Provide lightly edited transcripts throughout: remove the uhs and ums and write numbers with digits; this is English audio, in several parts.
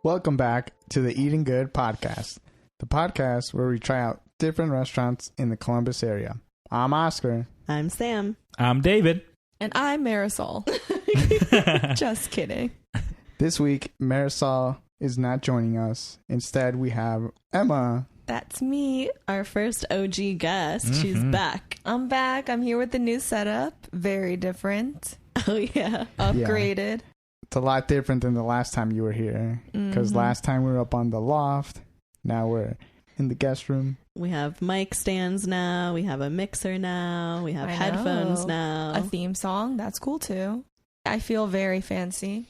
Welcome back to the Eating Good podcast, the podcast where we try out different restaurants in the Columbus area. I'm Oscar. I'm Sam. I'm David. And I'm Marisol. Just kidding. This week, Marisol is not joining us. Instead, we have Emma. That's me. Our first OG guest. Mm-hmm. She's back. I'm back. I'm here with the new setup. Very different. Oh, yeah. Upgraded. Yeah. It's a lot different than the last time you were here. Because last time we were up on the loft. Now we're in the guest room. We have mic stands now. We have a mixer now. We have headphones now. A theme song. That's cool, too. I feel very fancy.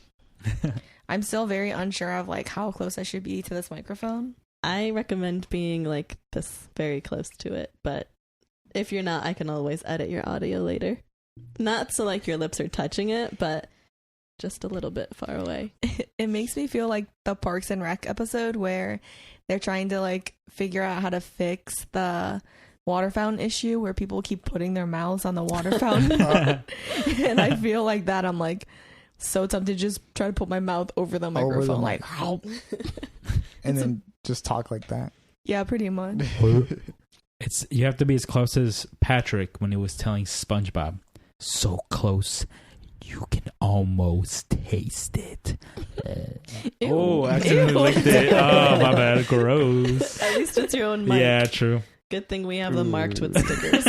I'm still very unsure of like how close I should be to this microphone. I recommend being like this very close to it, but if you're not, I can always edit your audio later. Not so like your lips are touching it, but just a little bit far away. It makes me feel like the Parks and Rec episode where they're trying to like figure out how to fix the water fountain issue where people keep putting their mouths on the water fountain. And I feel like that. I'm like so tempted to just try to put my mouth over the microphone, like how and then just talk like that. Yeah, pretty much. You have to be as close as Patrick when he was telling SpongeBob. So close, you can almost taste it. Oh, I accidentally licked it. Oh, my bad. Gross. At least it's your own mic. Yeah, true. Good thing we have them marked with stickers.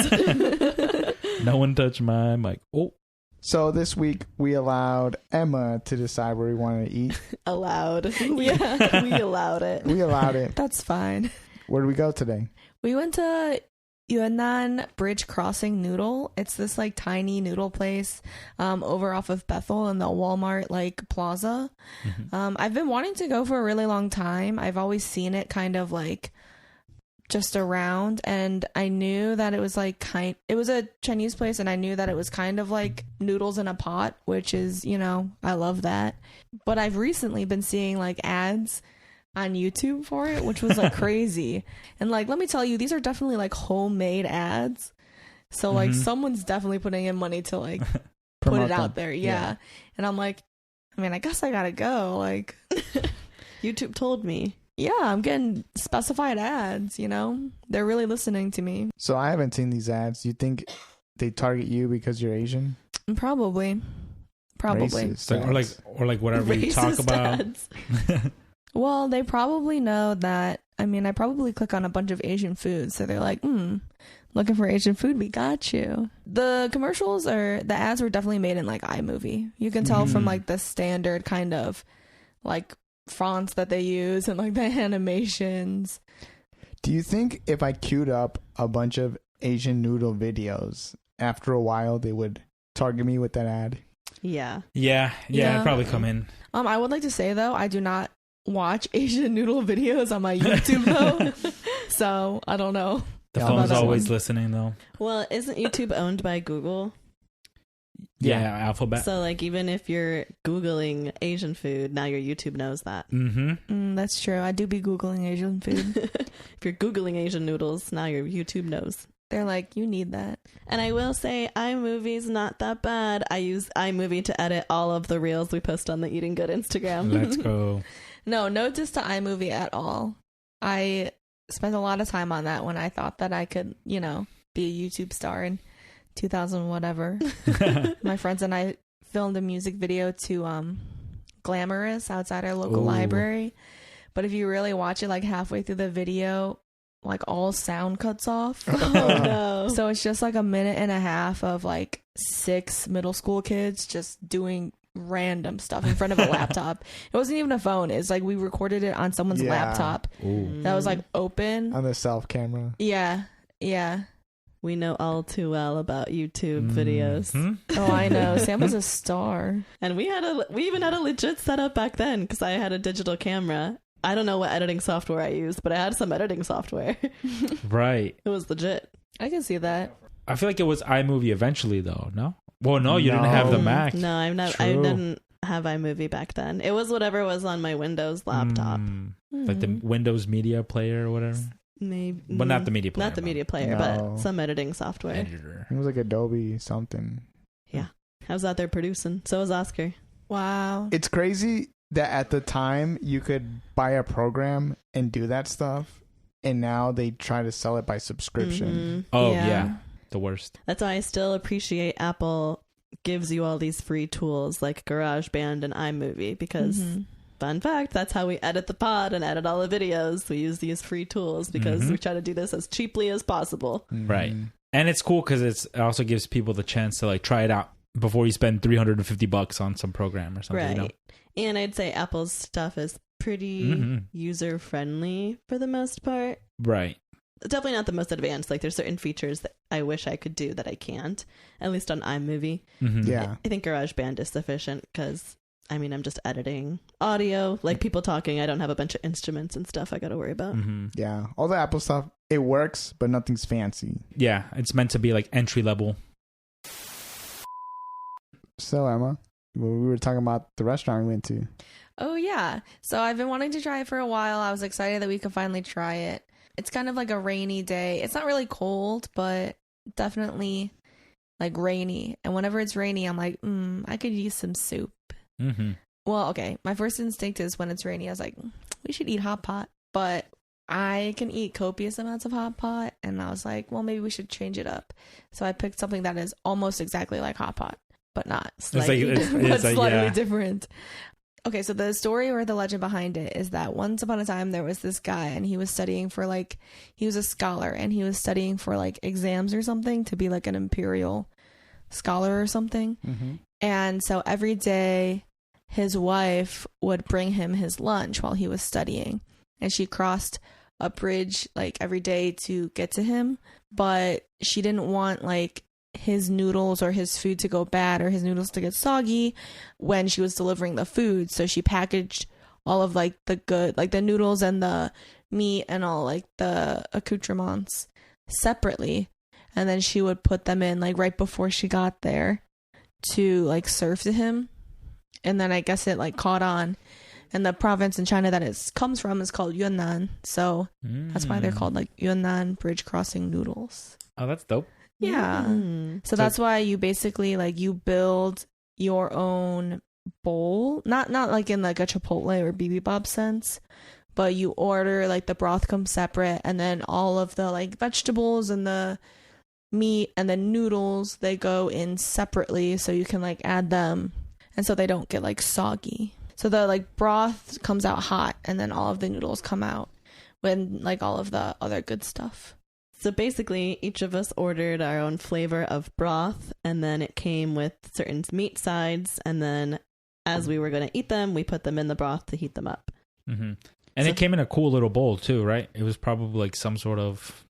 No one touched my mic. Oh. So this week we allowed Emma to decide where we wanted to eat. Allowed. Yeah, we allowed it. We allowed it. That's fine. Where did we go today? We went to Yunnan Bridge Crossing Noodle. It's this like tiny noodle place over off of Bethel in the Walmart like plaza. Mm-hmm. I've been wanting to go for a really long time. I've always seen it kind of like just around, and I knew that it was like it was a Chinese place, and I knew that it was kind of like noodles in a pot, which is, you know, I love that. But I've recently been seeing like ads on YouTube for it, which was like crazy. And like, let me tell you, these are definitely like homemade ads. So like someone's definitely putting in money to like put it out there. Yeah. And I'm like, I mean, I guess I gotta go. Like YouTube told me. Yeah, I'm getting specified ads, you know? They're really listening to me. So I haven't seen these ads. You think they target you because you're Asian? Probably. Racist or like whatever you talk about. Well, they probably know that. I mean, I probably click on a bunch of Asian foods, so they're like, looking for Asian food, we got you. The commercials the ads were definitely made in like iMovie. You can tell from like the standard kind of like fonts that they use and like the animations. Do you think if I queued up a bunch of Asian noodle videos, after a while they would target me with that ad? Yeah. Yeah, it'd probably come in. I would like to say though, I do not watch Asian noodle videos on my YouTube though. So I don't know. The phone's always listening though. Well, isn't YouTube owned by Google? Yeah, Alphabet. So like even if you're Googling Asian food, now your YouTube knows that. That's true. I do be Googling Asian food. If you're Googling Asian noodles, now your YouTube knows. They're like, you need that. And I will say iMovie's not that bad. I use iMovie to edit all of the reels we post on the Eating Good Instagram. Let's go. No diss to iMovie at all. I spent a lot of time on that when I thought that I could, you know, be a YouTube star in 2000 whatever. My friends and I filmed a music video to Glamorous outside our local library. But if you really watch it, like halfway through the video, like all sound cuts off. Oh no. So it's just like a minute and a half of like 6 middle school kids just doing random stuff in front of a laptop. It wasn't even a phone. It's like we recorded it on someone's laptop that was like open on the self camera. Yeah. We know all too well about YouTube videos. Oh, I know. Sam was a star. And we even had a legit setup back then because I had a digital camera. I don't know what editing software I used, but I had some editing software. Right. It was legit. I can see that. I feel like it was iMovie eventually though, no? Well, no, you didn't have the Mac. No, I didn't have iMovie back then. It was whatever was on my Windows laptop. Like the Windows Media Player or whatever? Maybe. But not the media player. Not the media player, but some editing software. Editor. It was like Adobe something. Yeah. I was out there producing. So was Oscar. Wow. It's crazy that at the time you could buy a program and do that stuff, and now they try to sell it by subscription. Oh yeah, the worst. That's why I still appreciate Apple gives you all these free tools like GarageBand and iMovie, because fun fact, that's how we edit the pod and edit all the videos. We use these free tools because we try to do this as cheaply as possible. Right. And it's cool because it also gives people the chance to like try it out before you spend $350 on some program or something. Right. You know? And I'd say Apple's stuff is pretty user friendly for the most part. Right. Definitely not the most advanced. Like there's certain features that I wish I could do that I can't, at least on iMovie. Yeah. I think GarageBand is sufficient because I mean, I'm just editing audio, like people talking. I don't have a bunch of instruments and stuff I got to worry about. Yeah. All the Apple stuff, it works, but nothing's fancy. Yeah. It's meant to be like entry level. So, Emma, we were talking about the restaurant we went to. Oh, yeah. So I've been wanting to try it for a while. I was excited that we could finally try it. It's kind of like a rainy day. It's not really cold, but definitely like rainy. And whenever it's rainy, I'm like, I could use some soup. Well, okay. My first instinct is when it's rainy, I was like, we should eat hot pot. But I can eat copious amounts of hot pot. And I was like, well, maybe we should change it up. So I picked something that is almost exactly like hot pot, but not. Slightly different. Okay, so the story or the legend behind it is that once upon a time there was this guy and he was studying for like, he was a scholar and he was studying for like exams or something to be like an imperial scholar or something. And so every day his wife would bring him his lunch while he was studying, and she crossed a bridge like every day to get to him, but she didn't want like his noodles or his food to go bad or his noodles to get soggy when she was delivering the food. So she packaged all of like the good, like the noodles and the meat and all like the accoutrements separately, and then she would put them in like right before she got there to like serve to him. And then I guess it like caught on, and the province in China that it comes from is called Yunnan, so that's why they're called like Yunnan bridge crossing noodles. Oh, that's dope. Yeah. So that's why you basically like you build your own bowl, not like in like a Chipotle or bibimbap sense, but you order like the broth comes separate, and then all of the like vegetables and the meat and the noodles, they go in separately so you can like add them, and so they don't get like soggy. So the like broth comes out hot, and then all of the noodles come out when like all of the other good stuff. So basically, each of us ordered our own flavor of broth, and then it came with certain meat sides, and then as we were going to eat them, we put them in the broth to heat them up. And it came in a cool little bowl too, right? It was probably like some sort of...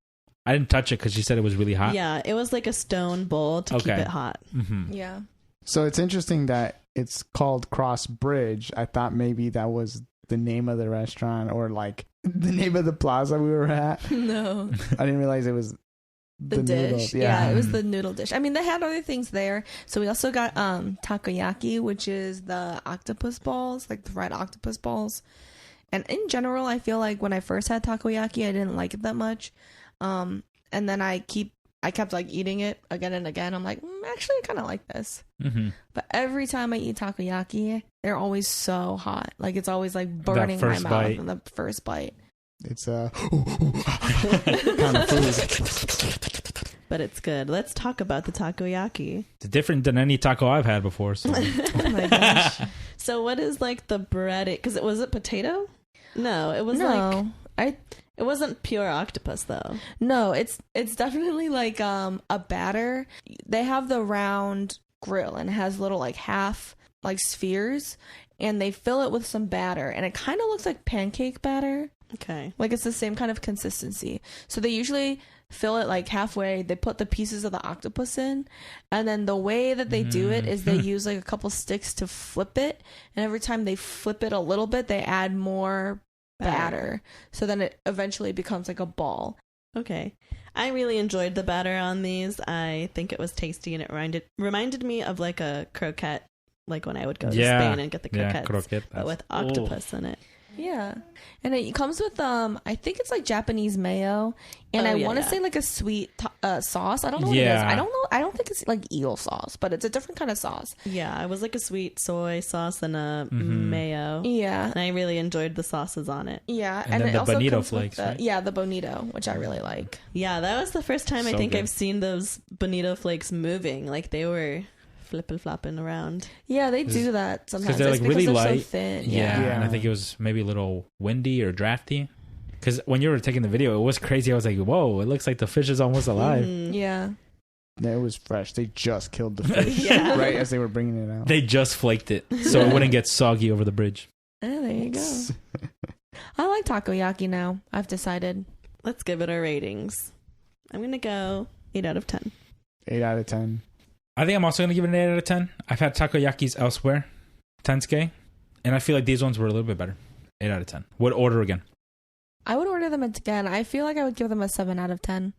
I didn't touch it because she said it was really hot. Yeah, it was like a stone bowl to keep it hot. Yeah. So it's interesting that it's called Cross Bridge. I thought maybe that was the name of the restaurant or like the name of the plaza we were at. No. I didn't realize it was the dish. Noodles. Yeah, it was the noodle dish. I mean, they had other things there. So we also got takoyaki, which is the octopus balls, like the fried octopus balls. And in general, I feel like when I first had takoyaki, I didn't like it that much. And then I kept like eating it again and again. I'm like, actually, I kind of like this. But every time I eat takoyaki, they're always so hot. Like it's always like burning my mouth in the first bite. It's kind of food. But it's good. Let's talk about the takoyaki. It's different than any taco I've had before. So. Oh my gosh. So what is like the bread? Because was it potato? No, it was it wasn't pure octopus though. No, it's definitely like a batter. They have the round grill and it has little like half like spheres, and they fill it with some batter, and it kind of looks like pancake batter. Okay. Like it's the same kind of consistency. So they usually fill it like halfway. They put the pieces of the octopus in, and then the way that they do it is they use like a couple sticks to flip it, and every time they flip it a little bit, they add more batter. So then it eventually becomes like a ball. Okay. I really enjoyed the batter on these. I think it was tasty, and it reminded me of like a croquette, like when I would go to Spain and get the croquettes, but with octopus in it. Yeah. And it comes with I think it's like Japanese mayo, and I want to say like a sweet sauce. I don't know what it is. I don't know. I don't think it's like eel sauce, but it's a different kind of sauce. Yeah, it was like a sweet soy sauce and a mayo. Yeah. And I really enjoyed the sauces on it. Yeah. And then it the also bonito comes with flakes, right? Yeah, the bonito, which I really like. Yeah, that was the first time I So think good. I've seen those bonito flakes moving. Like they were flipping flopping around. Yeah, they do that sometimes. they're, It's like, really because they're light. so thin. Yeah. Yeah. And I think it was maybe a little windy or drafty. Because when you were taking the video, it was crazy. I was like, whoa, it looks like the fish is almost alive. Yeah. Yeah, it was fresh. They just killed the fish Yeah. right as they were bringing it out. They just flaked it so it wouldn't get soggy over the bridge. Oh, there you go. I like takoyaki now. I've decided. Let's give it our ratings. I'm going to go 8 out of 10. 8 out of 10. I think I'm also going to give it an 8 out of 10. I've had takoyakis elsewhere, Tensuke, and I feel like these ones were a little bit better. 8 out of 10. Would order again. I would order them again. I feel like I would give them a 7 out of 10.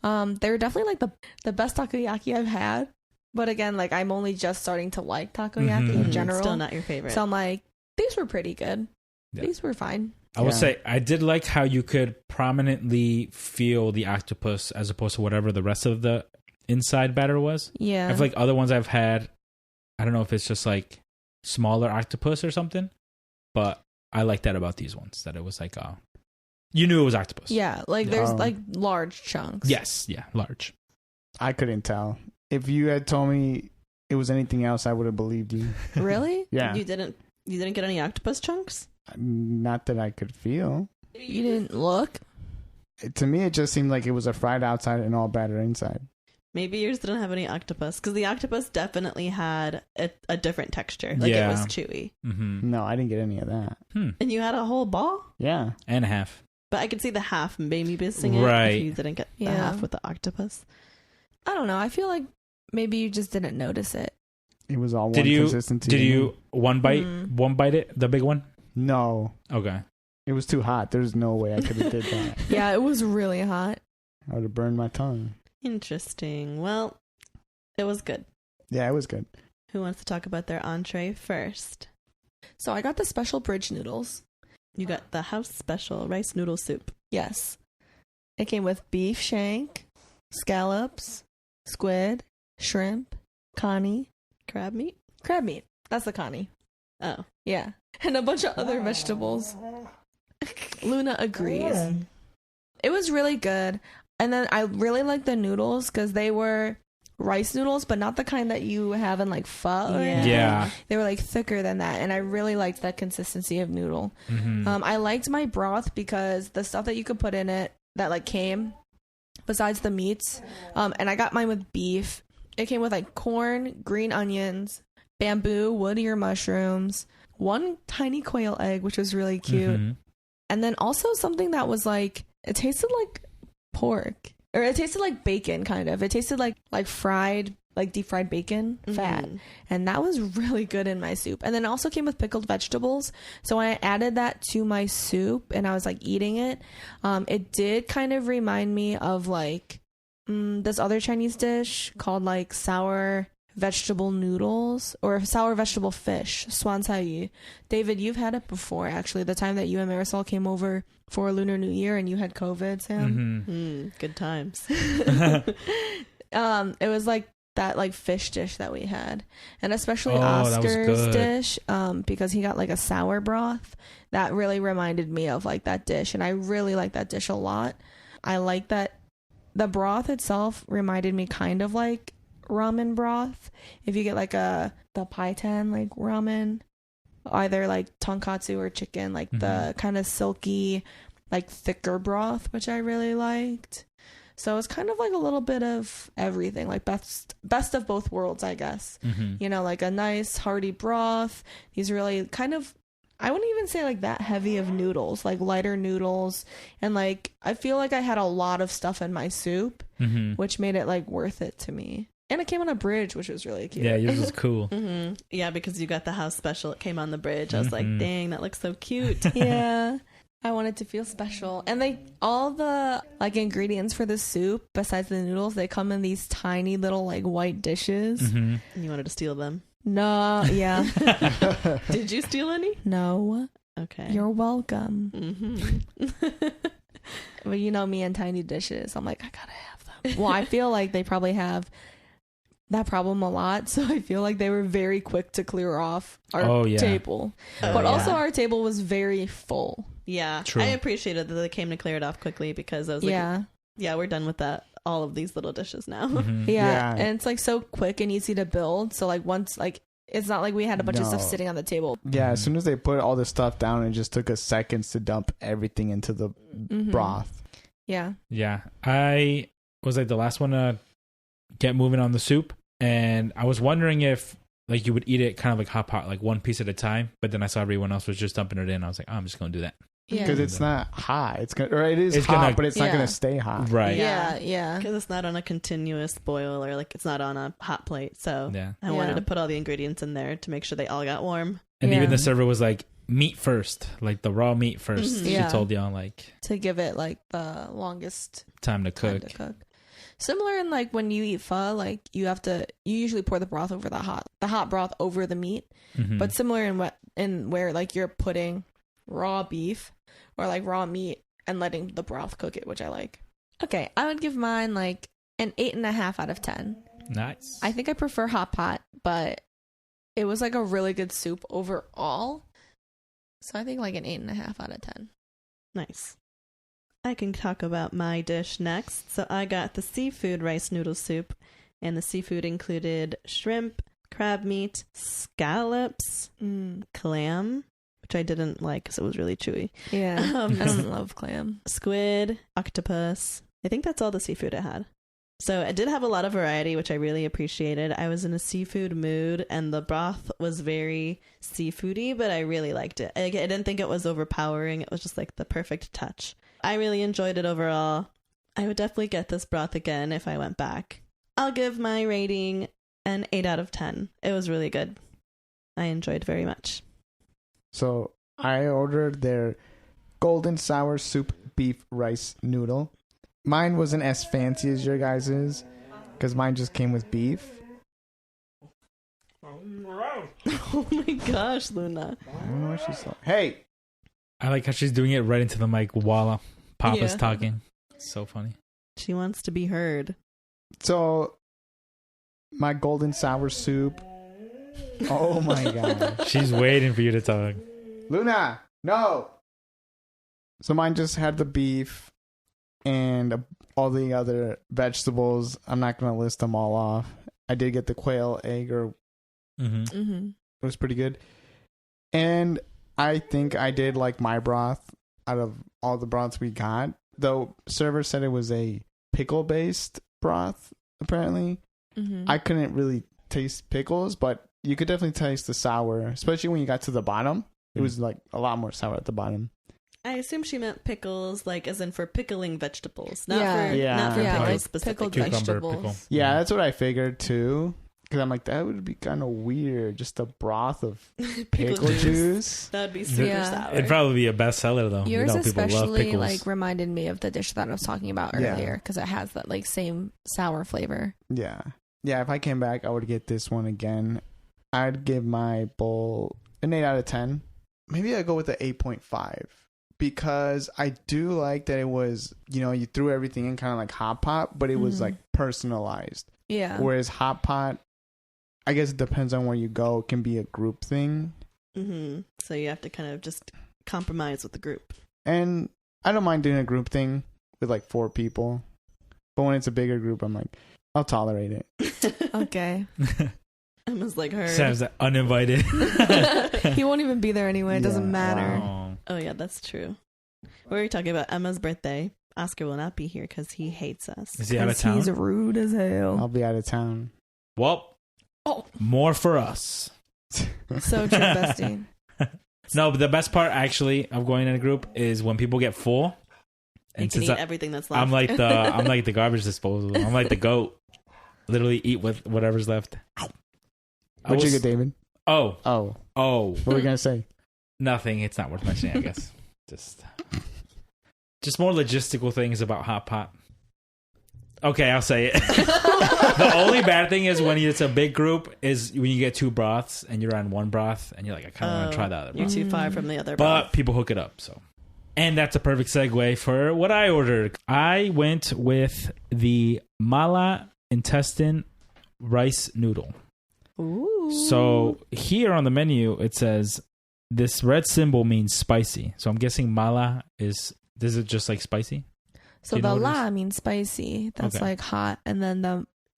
They're definitely like the best takoyaki I've had. But again, like I'm only just starting to like takoyaki in general. Still not your favorite. So I'm like, these were pretty good. Yeah. These were fine. I will say, I did like how you could prominently feel the octopus as opposed to whatever the rest of the inside batter was. Yeah. I feel like other ones I've had, I don't know if it's just like smaller octopus or something, but I like that about these ones, that it was like, you knew it was octopus. Yeah, like there's like large chunks. Yes, yeah, large. I couldn't tell. If you had told me it was anything else, I would have believed you. Really? Yeah. You didn't get any octopus chunks? Not that I could feel. You didn't look? To me, it just seemed like it was a fried outside and all batter inside. Maybe yours didn't have any octopus, because the octopus definitely had a different texture. Like it was chewy. Mm-hmm. No, I didn't get any of that. And you had a whole ball? Yeah. And a half. But I could see the half maybe missing it Right. if you didn't get the half with the octopus. I don't know. I feel like maybe you just didn't notice it. It was all Did one you- consistency. Did you one bite it, the big one? No. Okay. It was too hot. There's no way I could have did that. Yeah, it was really hot. I would have burned my tongue. Interesting. Well, it was good. Yeah, it was good. Who wants to talk about their entree first? So I got the special bridge noodles. You got the house special rice noodle soup. Yes. It came with beef shank, scallops, squid, shrimp, connie, Crab meat? crab meat. That's the connie. Oh. Yeah. And a bunch of other vegetables. Luna agrees. It was really good. And then I really liked the noodles because they were rice noodles, but not the kind that you have in like pho. Or anything. Yeah. They were like thicker than that. And I really liked that consistency of noodle. Mm-hmm. I liked my broth because the stuff that you could put in it that like came besides the meats. And I got mine with beef. It came with like corn, green onions, bamboo, wood ear mushrooms, one tiny quail egg, which was really cute. Mm-hmm. And then also something that was like, it tasted like pork. Or it tasted like bacon, kind of. It tasted like fried, like deep fried bacon fat. And that was really good in my soup. And then it also came with pickled vegetables. So when I added that to my soup and I was like eating it, it did kind of remind me of like this other Chinese dish called like sour vegetable noodles or sour vegetable fish, swan cai yu. David, you've had it before, actually. The time that you and Marisol came over for Lunar New Year and you had COVID, Sam. Mm-hmm. Good times. It was like that like fish dish that we had, and especially that was Oscar's good. dish, because he got like a sour broth that really reminded me of like that dish, and I really like that dish a lot. I like that the broth itself reminded me kind of like ramen broth. If you get like the paitan like ramen, either like tonkatsu or chicken, like the kind of silky, like thicker broth, which I really liked. So it's kind of like a little bit of everything, like best of both worlds, I guess. You know, like a nice hearty broth. These really kind of, I wouldn't even say like that heavy of noodles, like lighter noodles. And like, I feel like I had a lot of stuff in my soup, which made it like worth it to me. And it came on a bridge, which was really cute. Yeah, yours was cool. Yeah, because you got the house special. It came on the bridge. I was like, dang, that looks so cute. Yeah. I wanted to feel special. And all the like ingredients for the soup, besides the noodles, they come in these tiny little like white dishes. And you wanted to steal them. No, yeah. Did you steal any? No. Okay. You're welcome. Mm-hmm. But you know me and tiny dishes. I'm like, I gotta have them. Well, I feel like they probably have that problem a lot. So I feel like they were very quick to clear off our table. But also our table was very full. Yeah. True. I appreciated that they came to clear it off quickly because I was like, yeah, we're done with that. All of these little dishes now. Mm-hmm. Yeah. And it's like so quick and easy to build. So like once like it's not like we had a bunch of stuff sitting on the table. Yeah, as soon as they put all the stuff down, it just took us seconds to dump everything into the broth. Yeah. Yeah. I was like the last one to get moving on the soup. And I was wondering if like you would eat it kind of like hot pot, like one piece at a time. But then I saw everyone else was just dumping it in. I was like, oh, I'm just going to do that. Yeah. Because it's not hot. It's gonna, or it is hot, but it's not going to stay hot. Right. Yeah. Because it's not on a continuous boil or like it's not on a hot plate. So I wanted to put all the ingredients in there to make sure they all got warm. And even the server was like, meat first, like the raw meat first. She told y'all like to give it like the longest time to cook. Similar in like when you eat pho, like you usually pour the broth over the hot broth over the meat. Mm-hmm. But similar in where like you're putting raw beef or like raw meat and letting the broth cook it, which I like. Okay, I would give mine like an 8.5 out of 10. Nice. I think I prefer hot pot, but it was like a really good soup overall. So I think like an 8.5 out of 10. Nice. I can talk about my dish next. So I got the seafood rice noodle soup, and the seafood included shrimp, crab meat, scallops, clam, which I didn't like because it was really chewy. Yeah, I don't love clam. Squid, octopus. I think that's all the seafood it had. So it did have a lot of variety, which I really appreciated. I was in a seafood mood, and the broth was very seafoody, but I really liked it. I didn't think it was overpowering. It was just like the perfect touch. I really enjoyed it overall. I would definitely get this broth again if I went back. I'll give my rating an 8 out of 10. It was really good. I enjoyed very much. So I ordered their golden sour soup beef rice noodle. Mine wasn't as fancy as your guys's because mine just came with beef. Oh my gosh, Luna. I don't know what she's like. Hey! I like how she's doing it right into the mic while Papa's talking. It's so funny. She wants to be heard. So, my golden sour soup. Oh my god. She's waiting for you to talk. Luna, no! So mine just had the beef and all the other vegetables. I'm not going to list them all off. I did get the quail egg, or it was pretty good. And I think I did like my broth out of all the broths we got. Though server said it was a pickle-based broth, apparently. I couldn't really taste pickles, but you could definitely taste the sour, especially when you got to the bottom. It was like a lot more sour at the bottom. I assume she meant pickles, like as in for pickling vegetables, not for like pickles specifically. Pickled vegetables. Pickle. Yeah, that's what I figured too. Because I'm like, that would be kind of weird. Just a broth of pickle juice. That would be super sour. It'd probably be a bestseller though. Yours especially love like reminded me of the dish that I was talking about earlier because it has that like same sour flavor. Yeah. Yeah, if I came back, I would get this one again. I'd give my bowl an 8 out of 10. Maybe I'd go with the 8.5. Because I do like that it was, you threw everything in kind of like hot pot, but it was like personalized. Yeah. Whereas hot pot, I guess it depends on where you go. It can be a group thing. So you have to kind of just compromise with the group. And I don't mind doing a group thing with like 4 people. But when it's a bigger group, I'm like, I'll tolerate it. Okay. Emma's like her. Sam's uninvited. He won't even be there anyway. It doesn't matter. Wow. Oh, yeah, that's true. We were talking about Emma's birthday. Oscar will not be here because he hates us. Is he out of town? He's rude as hell. I'll be out of town. Well, more for us. So true, bestie. No, but the best part actually of going in a group is when people get full. And can eat everything that's left. I'm like the garbage disposal. I'm like the goat. Literally eat with whatever's left. What'd you get, David? Oh. What were we gonna say? Nothing. It's not worth mentioning, I guess. Just more logistical things about hot pot. Okay, I'll say it. The only bad thing is when it's a big group is when you get 2 broths and you're on 1 broth and you're like, I kind of want to try the other You're broth. too far from the other But broth. people hook it up, so. And that's a perfect segue for what I ordered. I went with the mala intestine rice noodle. Ooh. So here on the menu, it says this red symbol means spicy. So I'm guessing mala is it just like spicy? So Do you the know what it la means spicy. That's Okay. like hot, and then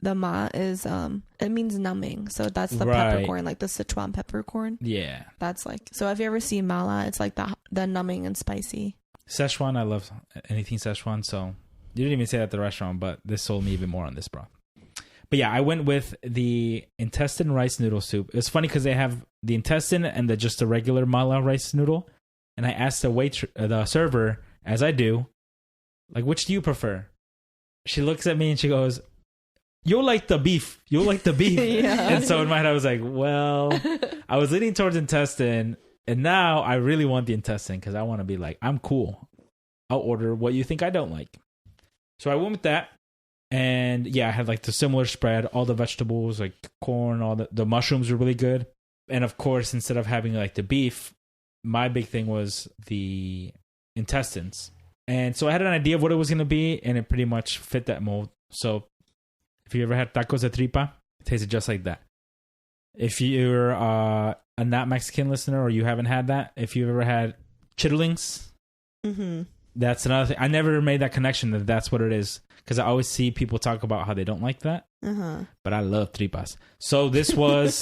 the ma is it means numbing. So that's the Right. peppercorn, like the Sichuan peppercorn. Yeah. That's like, so if you ever see mala, it's like the numbing and spicy. Szechuan, I love anything Szechuan. So you didn't even say that at the restaurant, but this sold me even more on this broth. But yeah, I went with the intestine rice noodle soup. It's funny because they have the intestine and just a regular mala rice noodle. And I asked the server, as I do, like, which do you prefer? She looks at me and she goes, "You'll like the beef. You'll like the beef." Yeah. And so in my head, I was like, well, I was leaning towards intestine. And now I really want the intestine because I want to be like, I'm cool. I'll order what you think I don't like. So I went with that. And yeah, I had like the similar spread, all the vegetables, like corn, all the mushrooms were really good. And of course, instead of having like the beef, my big thing was the intestines. And so I had an idea of what it was going to be, and it pretty much fit that mold. So if you ever had tacos de tripa, it tasted just like that. If you're a not Mexican listener or you haven't had that, if you've ever had chitterlings, Mm-hmm. that's another thing. I never made that connection that that's what it is, because I always see people talk about how they don't like that, but I love tripas. So this was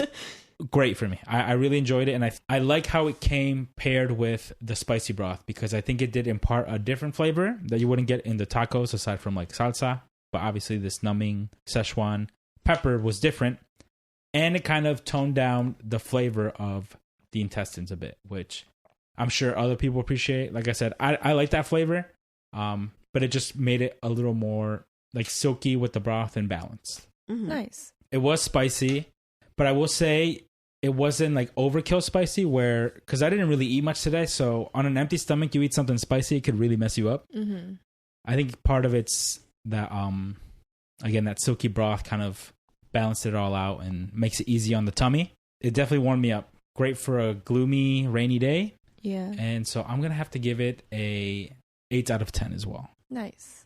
great for me. I really enjoyed it, and I like how it came paired with the spicy broth, because I think it did impart a different flavor that you wouldn't get in the tacos aside from like salsa. But obviously this numbing Szechuan pepper was different, and it kind of toned down the flavor of the intestines a bit, which I'm sure other people appreciate. Like I said, I like that flavor, but it just made it a little more like silky with the broth and balanced. Mm-hmm. Nice. It was spicy, but I will say it wasn't like overkill spicy, where, because I didn't really eat much today, so on an empty stomach you eat something spicy, it could really mess you up. Mm-hmm. I think part of it's that again, that silky broth kind of balanced it all out and makes it easy on the tummy. It definitely warmed me up. Great for a gloomy, rainy day. Yeah. And so I'm gonna have to give it a 8 out of 10 as well. Nice.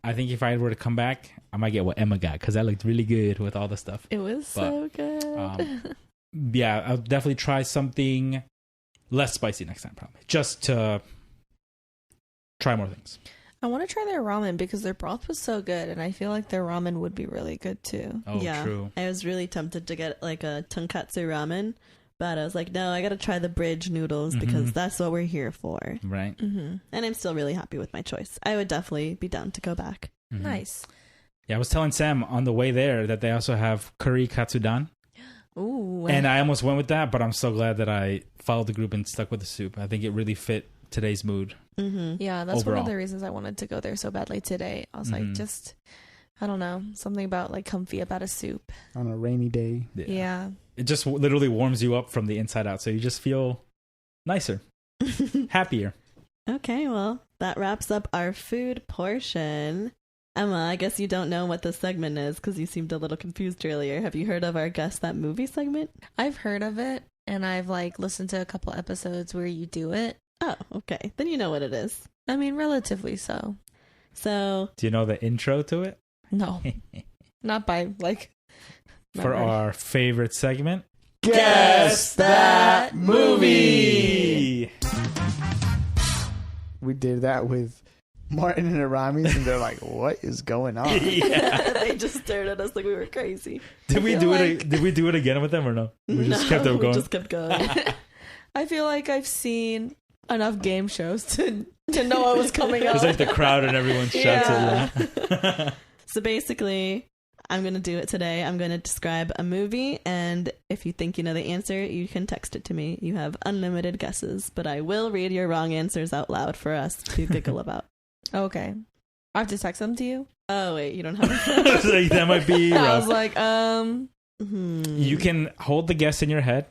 I think if I were to come back, I might get what Emma got, because that looked really good with all the stuff. It was so good. Yeah, I'll definitely try something less spicy next time, probably, just to try more things. I want to try their ramen because their broth was so good, and I feel like their ramen would be really good too. Oh, yeah, true. I was really tempted to get like a tonkatsu ramen, but I was like, no, I got to try the bridge noodles because that's what we're here for. Right. Mm-hmm. And I'm still really happy with my choice. I would definitely be down to go back. Mhm. Nice. Yeah, I was telling Sam on the way there that they also have curry katsudan. Ooh. And I almost went with that, but I'm so glad that I followed the group and stuck with the soup. I think it really fit today's mood. Mm-hmm. Yeah, that's one overall. of the reasons I wanted to go there so badly today. I was like, just, I don't know, something about like comfy about a soup. On a rainy day. Yeah. It just literally warms you up from the inside out, so you just feel nicer, happier. Okay, well, that wraps up our food portion. Emma, I guess you don't know what this segment is because you seemed a little confused earlier. Have you heard of our Guess That Movie segment? I've heard of it, and I've like listened to a couple episodes where you do it. Oh, okay. Then you know what it is. I mean, relatively so. So, Do you know the intro to it? No. Not by like... For our favorite segment, Guess That Movie! We did that with Martin and Aramis, and they're like, what is going on? Yeah. they just stared at us like we were crazy. Did we feel do like- it? Did we do it again with them or no? We just kept them We going. just kept going. I feel like I've seen enough game shows to know what was coming up. It's like the crowd and everyone shouts at you. So basically, I'm going to do it today. I'm going to describe a movie, and if you think you know the answer, you can text it to me. You have unlimited guesses, but I will read your wrong answers out loud for us to giggle about. Okay. I have to text them to you? Oh, wait, you don't have It's like, that might be I rough. was like, You can hold the guess in your head,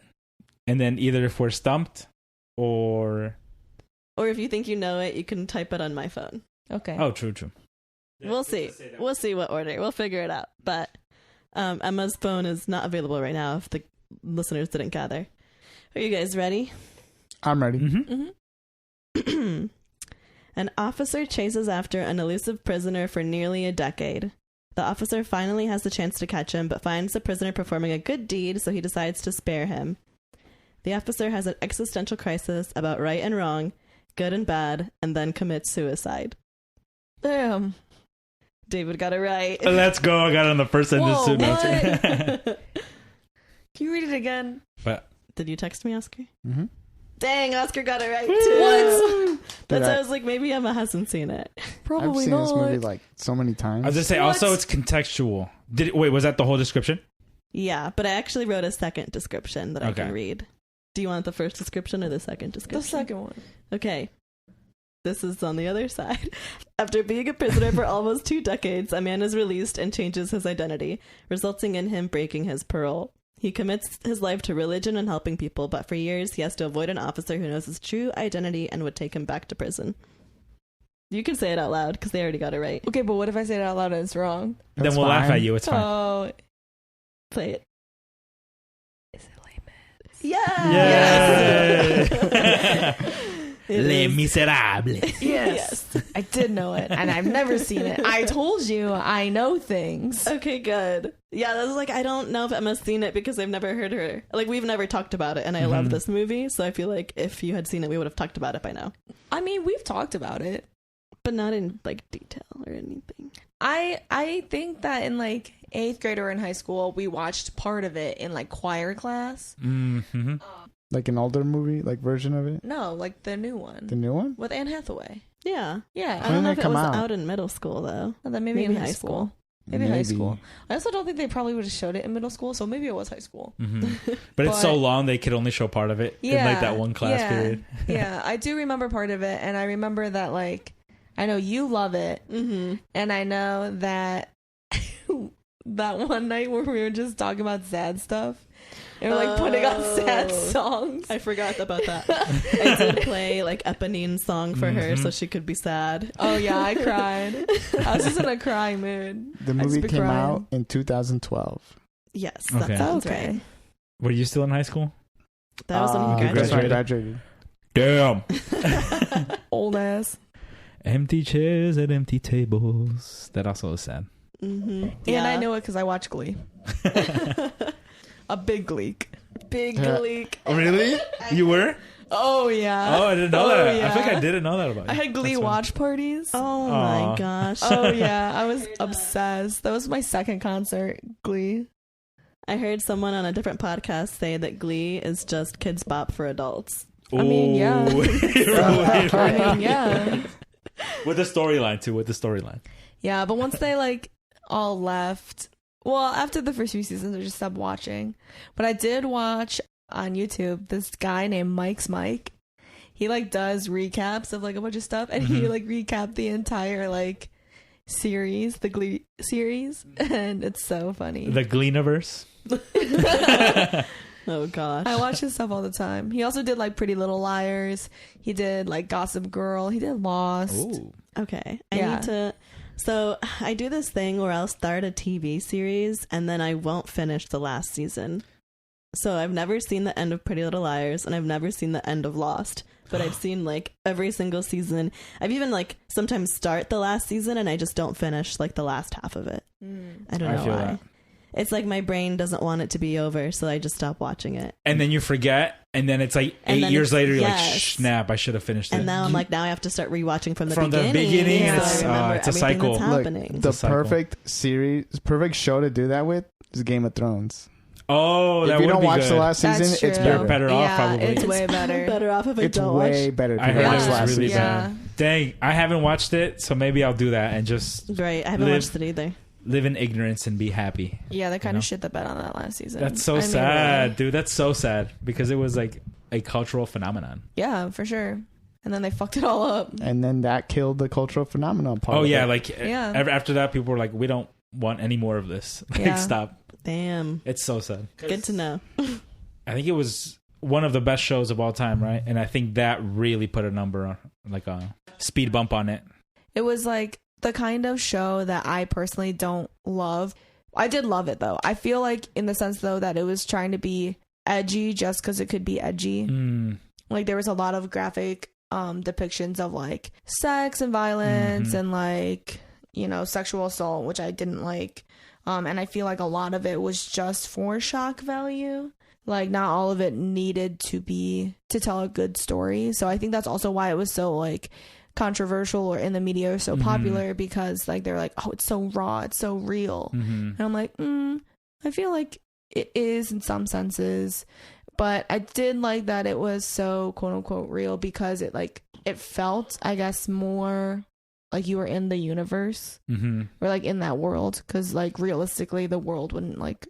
and then either if we're stumped or... Or if you think you know it, you can type it on my phone. okay. Oh, true. We'll see. We'll see what order. We'll figure it out. But Emma's phone is not available right now if the listeners didn't gather. Are you guys ready? I'm ready. Mm-hmm. An officer chases after an elusive prisoner for nearly a decade. The officer finally has the chance to catch him, but finds the prisoner performing a good deed, so he decides to spare him. The officer has an existential crisis about right and wrong, good and bad, and then commits suicide. Damn. David got it right. Let's go. I got it on the first sentence. Whoa, too. Can you read it again? But Did you text me, Oscar? Mm-hmm. Dang, Oscar got it right too. What? That's why I was like, maybe Emma hasn't seen it. Probably I've seen not. this movie like so many times. I was just say, also it's contextual. Wait, was that the whole description? Yeah, but I actually wrote a second description that I Okay. can read. Do you want the first description or the second description? The second one. Okay. This is on the other side. After being a prisoner for almost 2 decades, a man is released and changes his identity, resulting in him breaking his parole. He commits his life to religion and helping people, but for years he has to avoid an officer who knows his true identity and would take him back to prison. You can say it out loud because they already got it right. Okay, but what if I say it out loud and it's wrong? That's then we'll laugh fine. at you. It's fine. Oh. Play it. Is it lame? Yeah! Yay! It Les is. Miserables. Yes. I did know it, and I've never seen it. I told you I know things. Okay, good. Yeah, that's like, I don't know if Emma's seen it because I've never heard her. Like, we've never talked about it, and I love this movie, so I feel like if you had seen it, we would have talked about it by now. I mean, we've talked about it. But not in, like, detail or anything. I think that in like 8th grade or in high school, we watched part of it in like choir class. Mm-hmm. Like an older movie, like version of it. No, like the new one. The new one. With Anne Hathaway. Yeah. Yeah. I don't know did if it it come was out? out in middle school, though. And then maybe in high school. Maybe high school. I also don't think they probably would have showed it in middle school, so maybe it was high school. Mm-hmm. But it's so long they could only show part of it in like that one class period. Yeah, I do remember part of it, and I remember that like I know you love it, and I know that that one night where we were just talking about sad stuff. And we're like putting on sad songs. I forgot about that. I did play like Eponine's song for her so she could be sad. Oh yeah, I cried. I was just in a crying mood. The movie came out in 2012. Yes, Okay. that sounds Okay. right. Were you still in high school? That was when you That's when I graduated. graduated. Damn. Old ass. Empty chairs at empty tables. That also is sad. And I know it because I watch Glee. A big leak. Big Yeah. leak. Oh, really? You were? Oh yeah. Oh, I didn't know that. yeah. I think I didn't know that about you. I had Glee That's funny. watch parties. Oh Aw. my gosh. Oh yeah, I was obsessed. That was my second concert, Glee. I heard someone on a different podcast say that Glee is just Kids Bop for adults. I mean, yeah. Ooh. Right. I mean, yeah. With the storyline, too. With the storyline. Yeah, but once they like all left, well, after the first few seasons, I just stopped watching. But I did watch on YouTube this guy named Mike's Mike. He like does recaps of like a bunch of stuff, and he like recapped the entire like series, the Glee series, and it's so funny. The Gleeniverse. Oh gosh. I watch his stuff all the time. He also did like Pretty Little Liars. He did like Gossip Girl. He did Lost. Ooh. Okay. I Yeah. need to. So I do this thing where I'll start a TV series and then I won't finish the last season. So I've never seen the end of Pretty Little Liars and I've never seen the end of Lost. But I've seen like every single season. I've even like sometimes start the last season and I just don't finish like the last half of it. I don't know I feel why. that. It's like my brain doesn't want it to be over, so I just stop watching it. And then you forget, and then it's like And 8 then years it's- later, you're like, yes. snap, I should have finished it. And now I'm like, now I have to start rewatching from the From the beginning. beginning, so it's- I remember it's a everything cycle. that's Look, happening. the cycle. perfect show to do that with is Game of Thrones. Oh, that If you would don't be watch good. the last That's season, it's true. better. You're better off, Yeah, probably. it's way better. Better off if I It's don't way watch. better. if I you heard watch it's the last really season. bad. Dang, I haven't watched it, so maybe I'll do that and just Right, I haven't Live- watched it either. live in ignorance and be happy. Yeah, they kind You of know? shit the bed on that last season. That's so I mean, sad, really. dude. That's so sad because it was like a cultural phenomenon. Yeah, for sure. And then they fucked it all up. And then that killed the cultural phenomenon part. Oh of yeah, it. like Yeah. after that, people were like, we don't want any more of this. Like, Yeah. stop. Damn. It's so sad. Good to know. I think it was one of the best shows of all time, right? And I think that really put a number on, like a speed bump on it. It was like the kind of show that I personally don't love. I did love it though. I feel like in the sense though that it was trying to be edgy just because it could be edgy. Like there was a lot of graphic depictions of like sex and violence and like, you know, sexual assault, which I didn't like. And I feel like a lot of it was just for shock value. Like not all of it needed to tell a good story. So I think that's also why it was so like controversial or in the media or so popular, because like they're like, oh, it's so raw, it's so real. And I'm like, I feel like it is in some senses, but I did like that it was so quote unquote real because it felt, I guess, more like you were in the universe or like in that world, because like realistically the world wouldn't like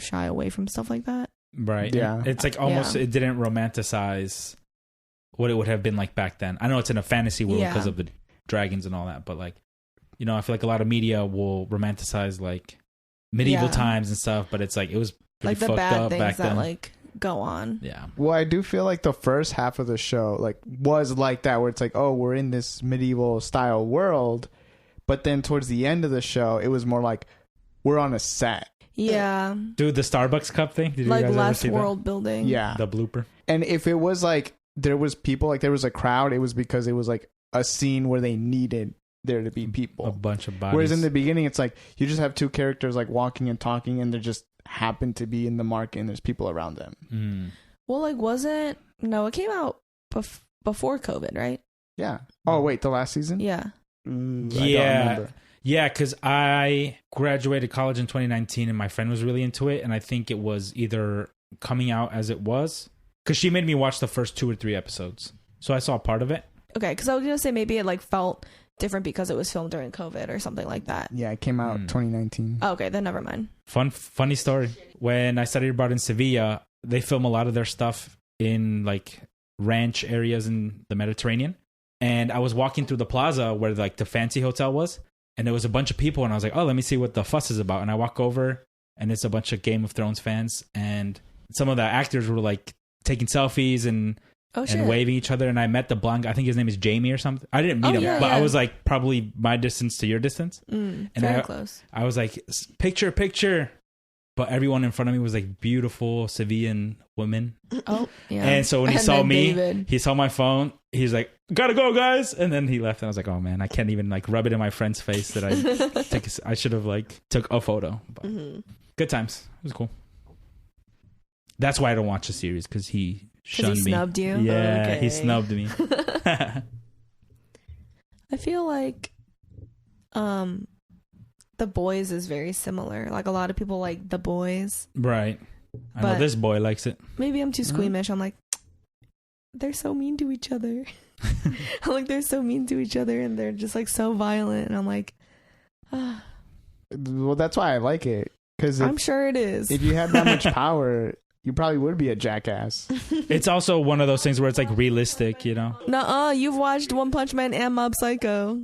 shy away from stuff like that. Right. Yeah. It's like almost it didn't romanticize what it would have been like back then. I know it's in a fantasy world because of the dragons and all that, but like, you know, I feel like a lot of media will romanticize like medieval times and stuff, but it's like it was pretty like the fucked bad up things back that then. like go on. Yeah. Well, I do feel like the first half of the show like was like that, where it's like, oh, we're in this medieval style world, but then towards the end of the show, it was more like we're on a set. Yeah. Dude, the Starbucks cup thing. Did like you guys ever less see world that? building. Yeah. The blooper. And if it was like there was people, like there was a crowd, it was because it was like a scene where they needed there to be people. A bunch of bodies. Whereas in the beginning, it's like you just have two characters like walking and talking, and they just happen to be in the market, and there's people around them. Well, like it came out before COVID, right? Yeah. Oh wait, the last season? Yeah. I don't remember. Yeah, because I graduated college in 2019 and my friend was really into it. And I think it was either coming out as it was, because she made me watch the first 2 or 3 episodes. So I saw part of it. Okay, because I was going to say maybe it like felt different because it was filmed during COVID or something like that. Yeah, it came out 2019. Oh, okay, then never mind. Funny story. When I studied abroad in Sevilla, they film a lot of their stuff in like ranch areas in the Mediterranean. And I was walking through the plaza where like the fancy hotel was. And there was a bunch of people, and I was like, oh, let me see what the fuss is about. And I walk over, and it's a bunch of Game of Thrones fans. And some of the actors were, like, taking selfies and waving each other. And I met the blonde guy. I think his name is Jamie or something. I didn't meet him, but I was, like, probably my distance to your distance. And very close. I was like, picture. But everyone in front of me was, like, beautiful Sevillan women. Oh, yeah. And so when he saw me, David. he saw my phone. He's like, gotta go, guys. And then he left. And I was like, oh, man, I can't even like rub it in my friend's face that I should have like took a photo. But good times. It was cool. That's why I don't watch the series, because he shunned me. He snubbed you? Yeah, Okay. he snubbed me. I feel like The Boys is very similar. Like a lot of people like The Boys. Right. I know this boy likes it. Maybe I'm too squeamish. I'm like, they're so mean to each other. I'm like, they're so mean to each other, and they're just like so violent. And I'm like, Well, that's why I like it. Because I'm sure it is. If you had that much power, you probably would be a jackass. It's also one of those things where it's like realistic, you know? Nuh-uh, you've watched One Punch Man and Mob Psycho.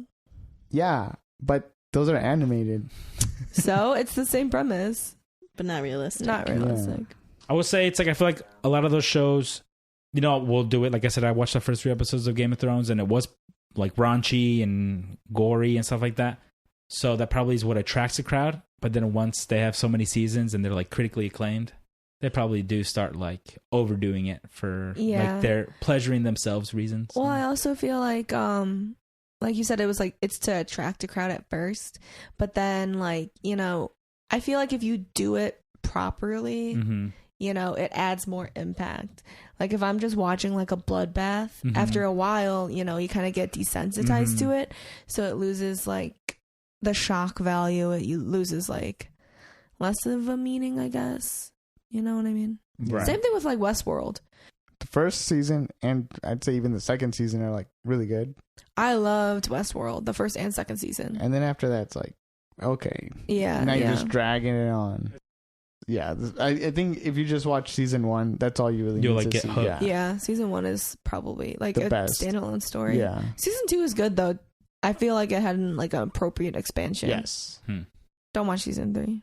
Yeah, but those are animated. So it's the same premise. But not realistic. Not realistic. Yeah. I would say it's like, I feel like a lot of those shows, you know, we'll do it. Like I said, I watched the first 3 episodes of Game of Thrones, and it was like raunchy and gory and stuff like that. So that probably is what attracts the crowd. But then once they have so many seasons and they're like critically acclaimed, they probably do start like overdoing it for like their pleasuring themselves reasons. Well, I also feel like you said, it was like it's to attract a crowd at first, but then like, you know, I feel like if you do it properly, you know, it adds more impact. Like if I'm just watching like a bloodbath, after a while, you know, you kind of get desensitized to it, so it loses like the shock value. It loses like less of a meaning, I guess. You know what I mean? Right. Same thing with like Westworld. The first season, and I'd say even the second season, are like really good. I loved Westworld, the first and second season. And then after that, it's like, okay. Yeah. Now you're just dragging it on. Yeah. I think if you just watch season 1, that's all you really You'll need like to get see. hooked. Yeah, season 1 is probably like The a best. standalone story. Yeah. Season 2 is good though. I feel like it had like an appropriate expansion. Yes. Don't watch season 3.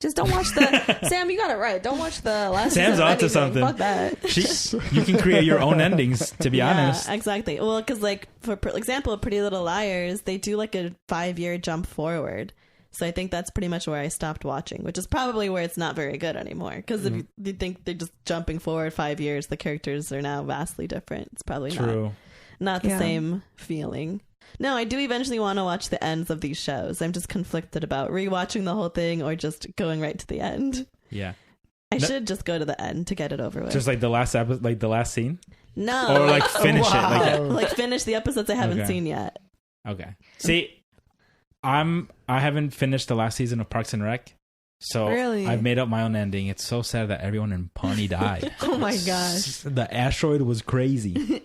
Just don't watch the Sam. You got it right. Don't watch the last. Sam's season of onto anything. something. Fuck that. You can create your own endings. To be honest, exactly. Well, because like for example, Pretty Little Liars, they do like a 5-year jump forward. So I think that's pretty much where I stopped watching, which is probably where it's not very good anymore. Because if you think they're just jumping forward 5 years, the characters are now vastly different. It's probably not the same feeling. No, I do eventually want to watch the ends of these shows. I'm just conflicted about rewatching the whole thing or just going right to the end. Yeah. I should just go to the end to get it over with. Just like the last episode, like the last scene? No. Or like finish it. Like finish the episodes I haven't seen yet. Okay. See, I haven't finished the last season of Parks and Rec. So Really? I've made up my own ending. It's so sad that everyone in Pawnee died. Oh my gosh. The asteroid was crazy.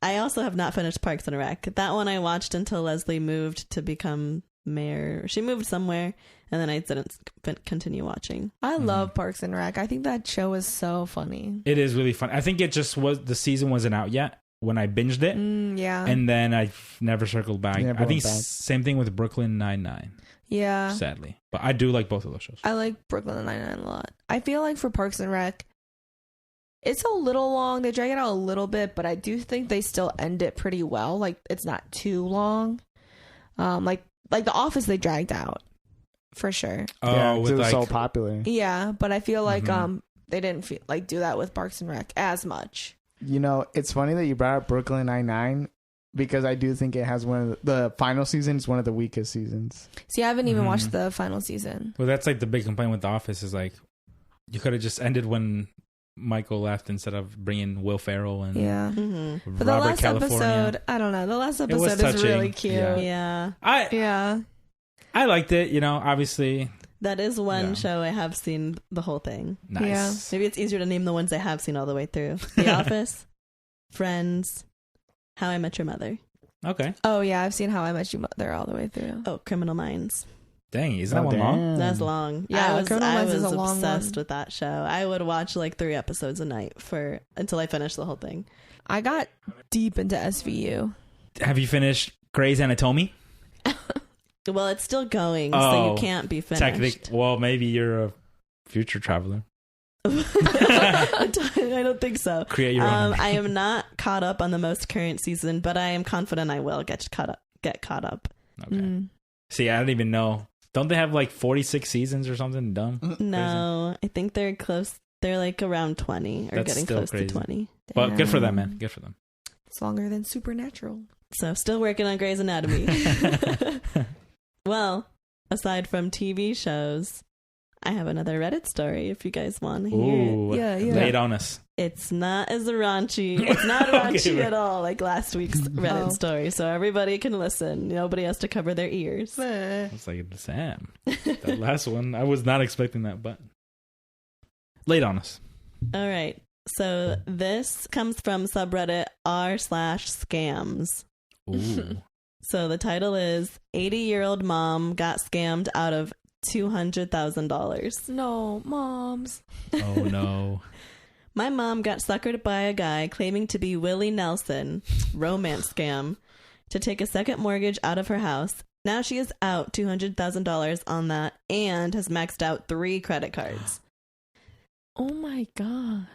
I also have not finished Parks and Rec. That one I watched until Leslie moved to become mayor. She moved somewhere, and then I didn't continue watching. I love Parks and Rec. I think that show is so funny. It is really fun. I think it just was, the season wasn't out yet when I binged it. Yeah. And then I never circled back. Never I think went back. same thing with Brooklyn Nine-Nine. Yeah. Sadly. But I do like both of those shows. I like Brooklyn Nine-Nine a lot. I feel like for Parks and Rec, it's a little long. They drag it out a little bit, but I do think they still end it pretty well. Like, it's not too long. Like The Office, they dragged out for sure. Yeah, Oh, 'cause with it was like, so popular. Yeah, but I feel like they didn't feel like do that with Parks and Rec as much. You know, it's funny that you brought up Brooklyn Nine-Nine because I do think it has one of the final season is one of the weakest seasons. See, I haven't even watched the final season. well, that's like the big complaint with The Office is like, you could have just ended when Michael left instead of bringing Will Ferrell and Yeah. Robert But the last California. episode, I don't know. The last was episode is touching. really cute. Yeah. Yeah. Yeah. I liked it, you know, obviously. That is one Yeah. show I have seen the whole thing. Nice. Maybe it's easier to name the ones I have seen all the way through. The Office, Friends, How I Met Your Mother. Okay. Oh, yeah. I've seen How I Met Your Mother all the way through. Oh, Criminal Minds. Dang, isn't that one long? That's long. Yeah, Criminal I Minds was is a long obsessed one. with that show. I would watch like 3 episodes a night until I finished the whole thing. I got deep into SVU. Have you finished Grey's Anatomy? Well, it's still going, so Oh, you can't be finished. Well, maybe you're a future traveler. I don't think so. Create your own. I am not caught up on the most current season, but I am confident I will get caught up. Okay. See, I don't even know. Don't they have like 46 seasons or something dumb? No, I think they're close. They're like around 20 or That's getting still close crazy. to 20. But good for them, man. Good for them. It's longer than Supernatural. So still working on Grey's Anatomy. Well, aside from TV shows, I have another Reddit story if you guys want to hear it. Ooh, Yeah. lay it on us. It's not as raunchy. It's not raunchy Okay, at all like last week's Reddit story. So everybody can listen. Nobody has to cover their ears. It's like, Sam, that last one, I was not expecting that, but lay it on us. All right. So this comes from subreddit r/scams. Ooh. So the title is 80-year-old mom got scammed out of $200,000. No, moms. Oh, no. My mom got suckered by a guy claiming to be Willie Nelson, romance scam, to take a second mortgage out of her house. Now she is out $200,000 on that and has maxed out 3 credit cards. Oh my God.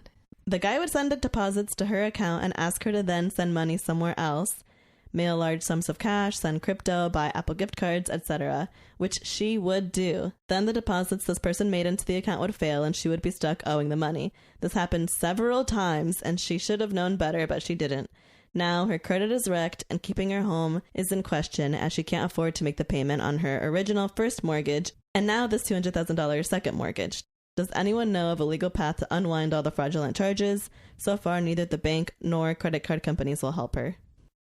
The guy would send deposits to her account and ask her to then send money somewhere else, mail large sums of cash, send crypto, buy Apple gift cards, etc., which she would do. Then the deposits this person made into the account would fail and she would be stuck owing the money. This happened several times and she should have known better, but she didn't. Now her credit is wrecked and keeping her home is in question as she can't afford to make the payment on her original first mortgage and now this $200,000 second mortgage. Does anyone know of a legal path to unwind all the fraudulent charges? So far, neither the bank nor credit card companies will help her.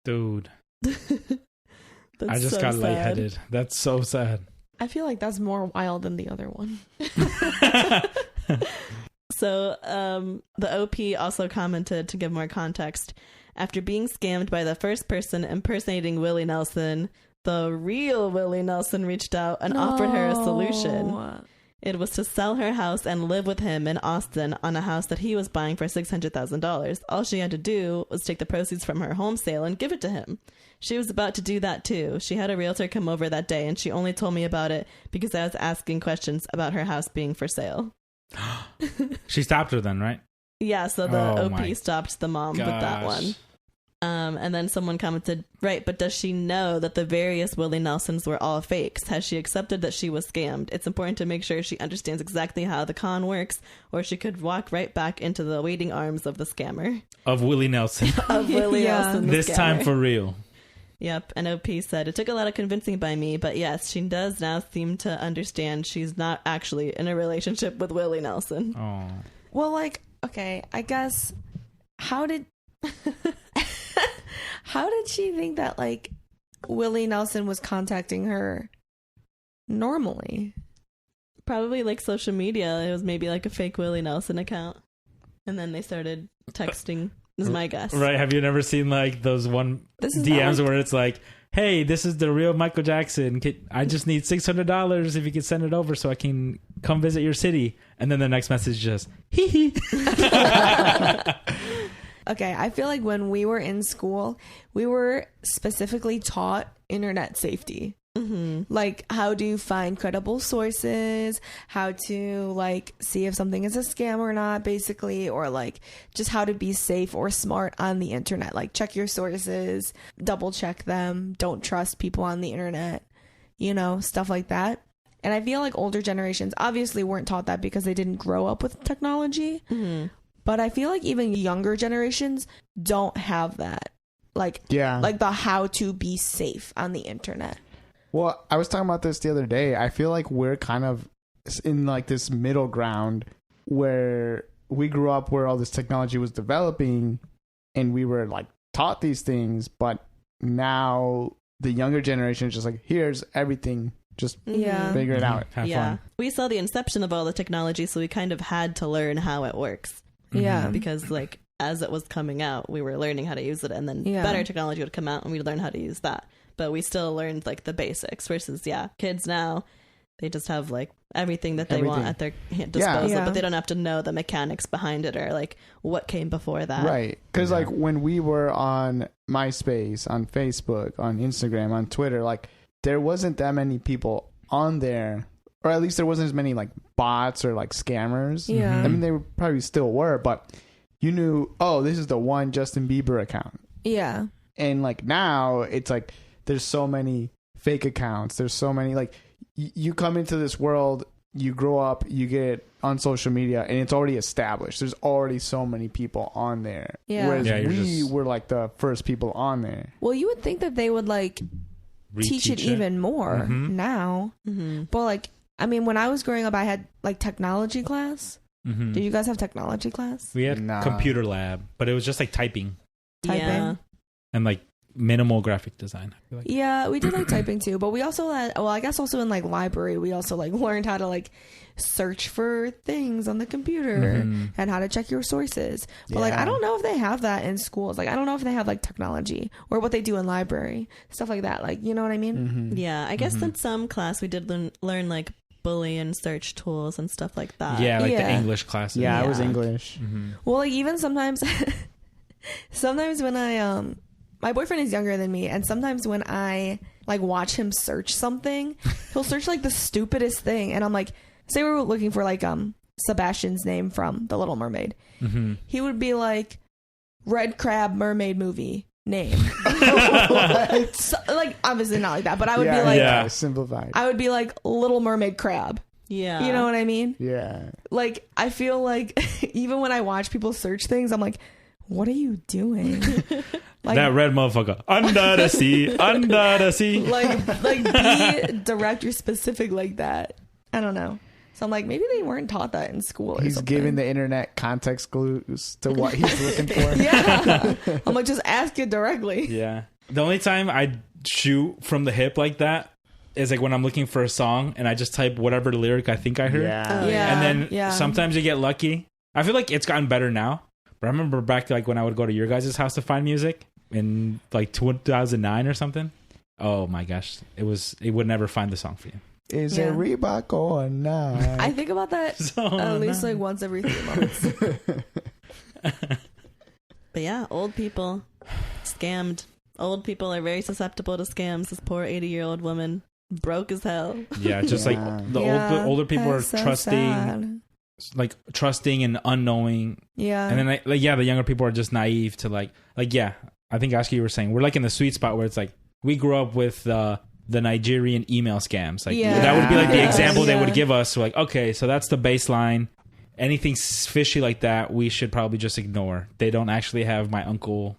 Dude, That's I just so got sad. lightheaded. That's so sad. I feel like that's more wild than the other one. So the OP also commented to give more context. After being scammed by the first person impersonating Willie Nelson, the real Willie Nelson reached out and offered her a solution. It was to sell her house and live with him in Austin on a house that he was buying for $600,000. All she had to do was take the proceeds from her home sale and give it to him. She was about to do that too. She had a realtor come over that day, and she only told me about it because I was asking questions about her house being for sale. She stopped her then, right? Yeah, so the Oh my OP stopped the mom with that gosh. one. And then someone commented, right, but does she know that the various Willie Nelsons were all fakes? Has she accepted that she was scammed? It's important to make sure she understands exactly how the con works, or she could walk right back into the waiting arms of the scammer. Of Willie Nelson. Of Willie Yeah. Nelson, the This scammer. time for real. Yep, and OP said, it took a lot of convincing by me, but yes, she does now seem to understand she's not actually in a relationship with Willie Nelson. Oh. Well, like, okay, I guess how did she think that like Willie Nelson was contacting her normally? Probably like social media. It was maybe like a fake Willie Nelson account. And then they started texting, is my guess. Right. Have you never seen like those This is DMs not where it's like, hey, this is the real Michael Jackson. I just need $600 if you could send it over so I can come visit your city. And then the next message is just, hee hee. Okay, I feel like when we were in school, we were specifically taught internet safety. Mm-hmm. Like how to find credible sources, how to like see if something is a scam or not, basically, or like just how to be safe or smart on the internet. Like check your sources, double check them, don't trust people on the internet, you know, stuff like that. And I feel like older generations obviously weren't taught that because they didn't grow up with technology. Mm-hmm. But I feel like even younger generations don't have that. Like the how to be safe on the internet. Well, I was talking about this the other day. I feel like we're kind of in like this middle ground where we grew up where all this technology was developing and we were like taught these things, but now the younger generation is just like, here's everything. Just Yeah. figure it out. Have Yeah. fun. We saw the inception of all the technology, so we kind of had to learn how it works. Yeah. Because like as it was coming out, we were learning how to use it, and then Yeah. better technology would come out and we'd learn how to use that. But we still learned like the basics versus kids now, they just have like everything that they want Everything. at their disposal, Yeah. but they don't have to know the mechanics behind it or like what came before that. Right. Because Yeah. like when we were on MySpace, on Facebook, on Instagram, on Twitter, like there wasn't that many people on there, or at least there wasn't as many like bots or like scammers. Yeah. I mean, they probably still were, but you knew, oh, this is the one Justin Bieber account. Yeah. And like now it's like there's so many fake accounts. There's so many like you come into this world, you grow up, you get on social media, and it's already established. There's already so many people on there. Yeah. Whereas Yeah, you're we just- were like the first people on there. Well, you would think that they would like teach it even more Mhm. now. Mm-hmm. But like, I mean, when I was growing up, I had like technology class. Mhm. Did you guys have technology class? We had Nah. computer lab, but it was just like typing Typing. Yeah. and like minimal graphic design. I feel like. Yeah, we did like typing too, but we also had, well, I guess also in like library, we also like learned how to like search for things on the computer Mhm. and how to check your sources. But like, Yeah. I don't know if they have that in schools. Like, I don't know if they have like technology or what they do in library, stuff like that. Like, you know what I mean? Mm-hmm. Yeah, I guess Mhm. in some class we did learn like Boolean search tools and stuff like that. Yeah, like the Yeah. English classes. Yeah, it was Yeah. English. Mhm. Well, like even sometimes, sometimes when I my boyfriend is younger than me, and sometimes when I like watch him search something, he'll search like the stupidest thing, and I'm like, say we were looking for like Sebastian's name from The Little Mermaid, Mhm. he would be like Red Crab Mermaid movie name, so, like obviously not like that, but I would be like, Yeah. simplified. I would be like Little Mermaid crab. Yeah. You know what I mean? Yeah. Like, I feel like even when I watch people search things, I'm like, what are you doing? Like, That red motherfucker under the sea, under the sea. like be direct or specific like that. I don't know. So I'm like, maybe they weren't taught that in school. Or He's something. giving the internet context clues to what he's looking for. Yeah. I'm like, just ask it directly. Yeah. The only time I shoot from the hip like that is like when I'm looking for a song and I just type whatever lyric I think I heard. Yeah. Oh, Yeah. And then sometimes you get lucky. I feel like it's gotten better now. But I remember back like when I would go to your guys' house to find music in like 2009 or something. Oh my gosh. It would never find the song for you. Is it Reebok or not? I think about that at least like once every 3 months. But yeah, old people scammed. Old people are very susceptible to scams. This poor 80-year-old woman, broke as hell. Yeah, just like the older people are so trusting, sad. like trusting and unknowing. Yeah. And then the younger people are just naive to like yeah. I think Ashki, you were saying we're like in the sweet spot where it's like we grew up with the Nigerian email scams. Like that would be like the example they would give us. So like, okay, so that's the baseline. Anything fishy like that, we should probably just ignore. They don't actually have my uncle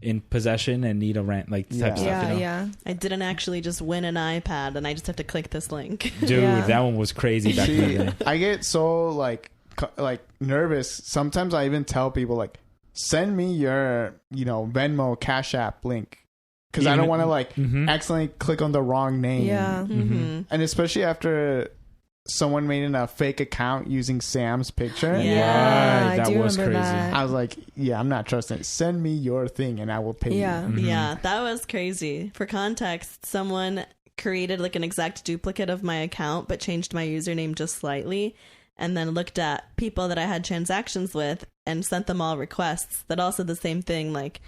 in possession and need a rent, like type of stuff. You know? Yeah. I didn't actually just win an iPad, and I just have to click this link. Dude, that one was crazy back in the day. I get so like nervous. Sometimes I even tell people like, send me your Venmo, Cash App link. Because I don't want to accidentally click on the wrong name. Yeah. Mm-hmm. And especially after someone made a fake account using Sam's picture. Yeah. Right, that was crazy. That. I was like, yeah, I'm not trusting it. Send me your thing and I will pay you. Yeah, that was crazy. For context, someone created like an exact duplicate of my account but changed my username just slightly, and then looked at people that I had transactions with and sent them all requests that all said the same thing, like,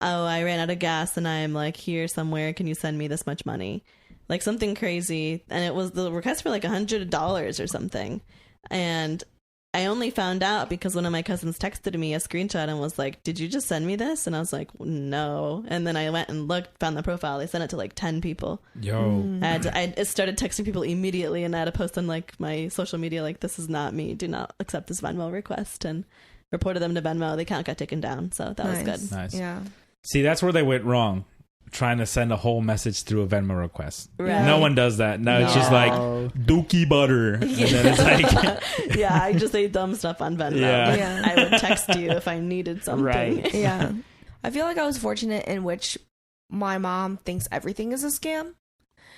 oh, I ran out of gas and I'm like here somewhere, can you send me this much money? Like something crazy. And it was the request for like $100 or something. And I only found out because one of my cousins texted me a screenshot and was like, did you just send me this? And I was like, no. And then I went and found the profile. They sent it to like 10 people. Yo. I started texting people immediately, and I had to post on like my social media, like, this is not me. Do not accept this Venmo request. And reported them to Venmo. The account got taken down. So that was good. Nice. Yeah. See, that's where they went wrong. Trying to send a whole message through a Venmo request. Right. No one does that. No, it's just like dookie butter. And then it's like yeah, I just say dumb stuff on Venmo. Yeah. I would text you if I needed something. Right. Yeah. I feel like I was fortunate in which my mom thinks everything is a scam.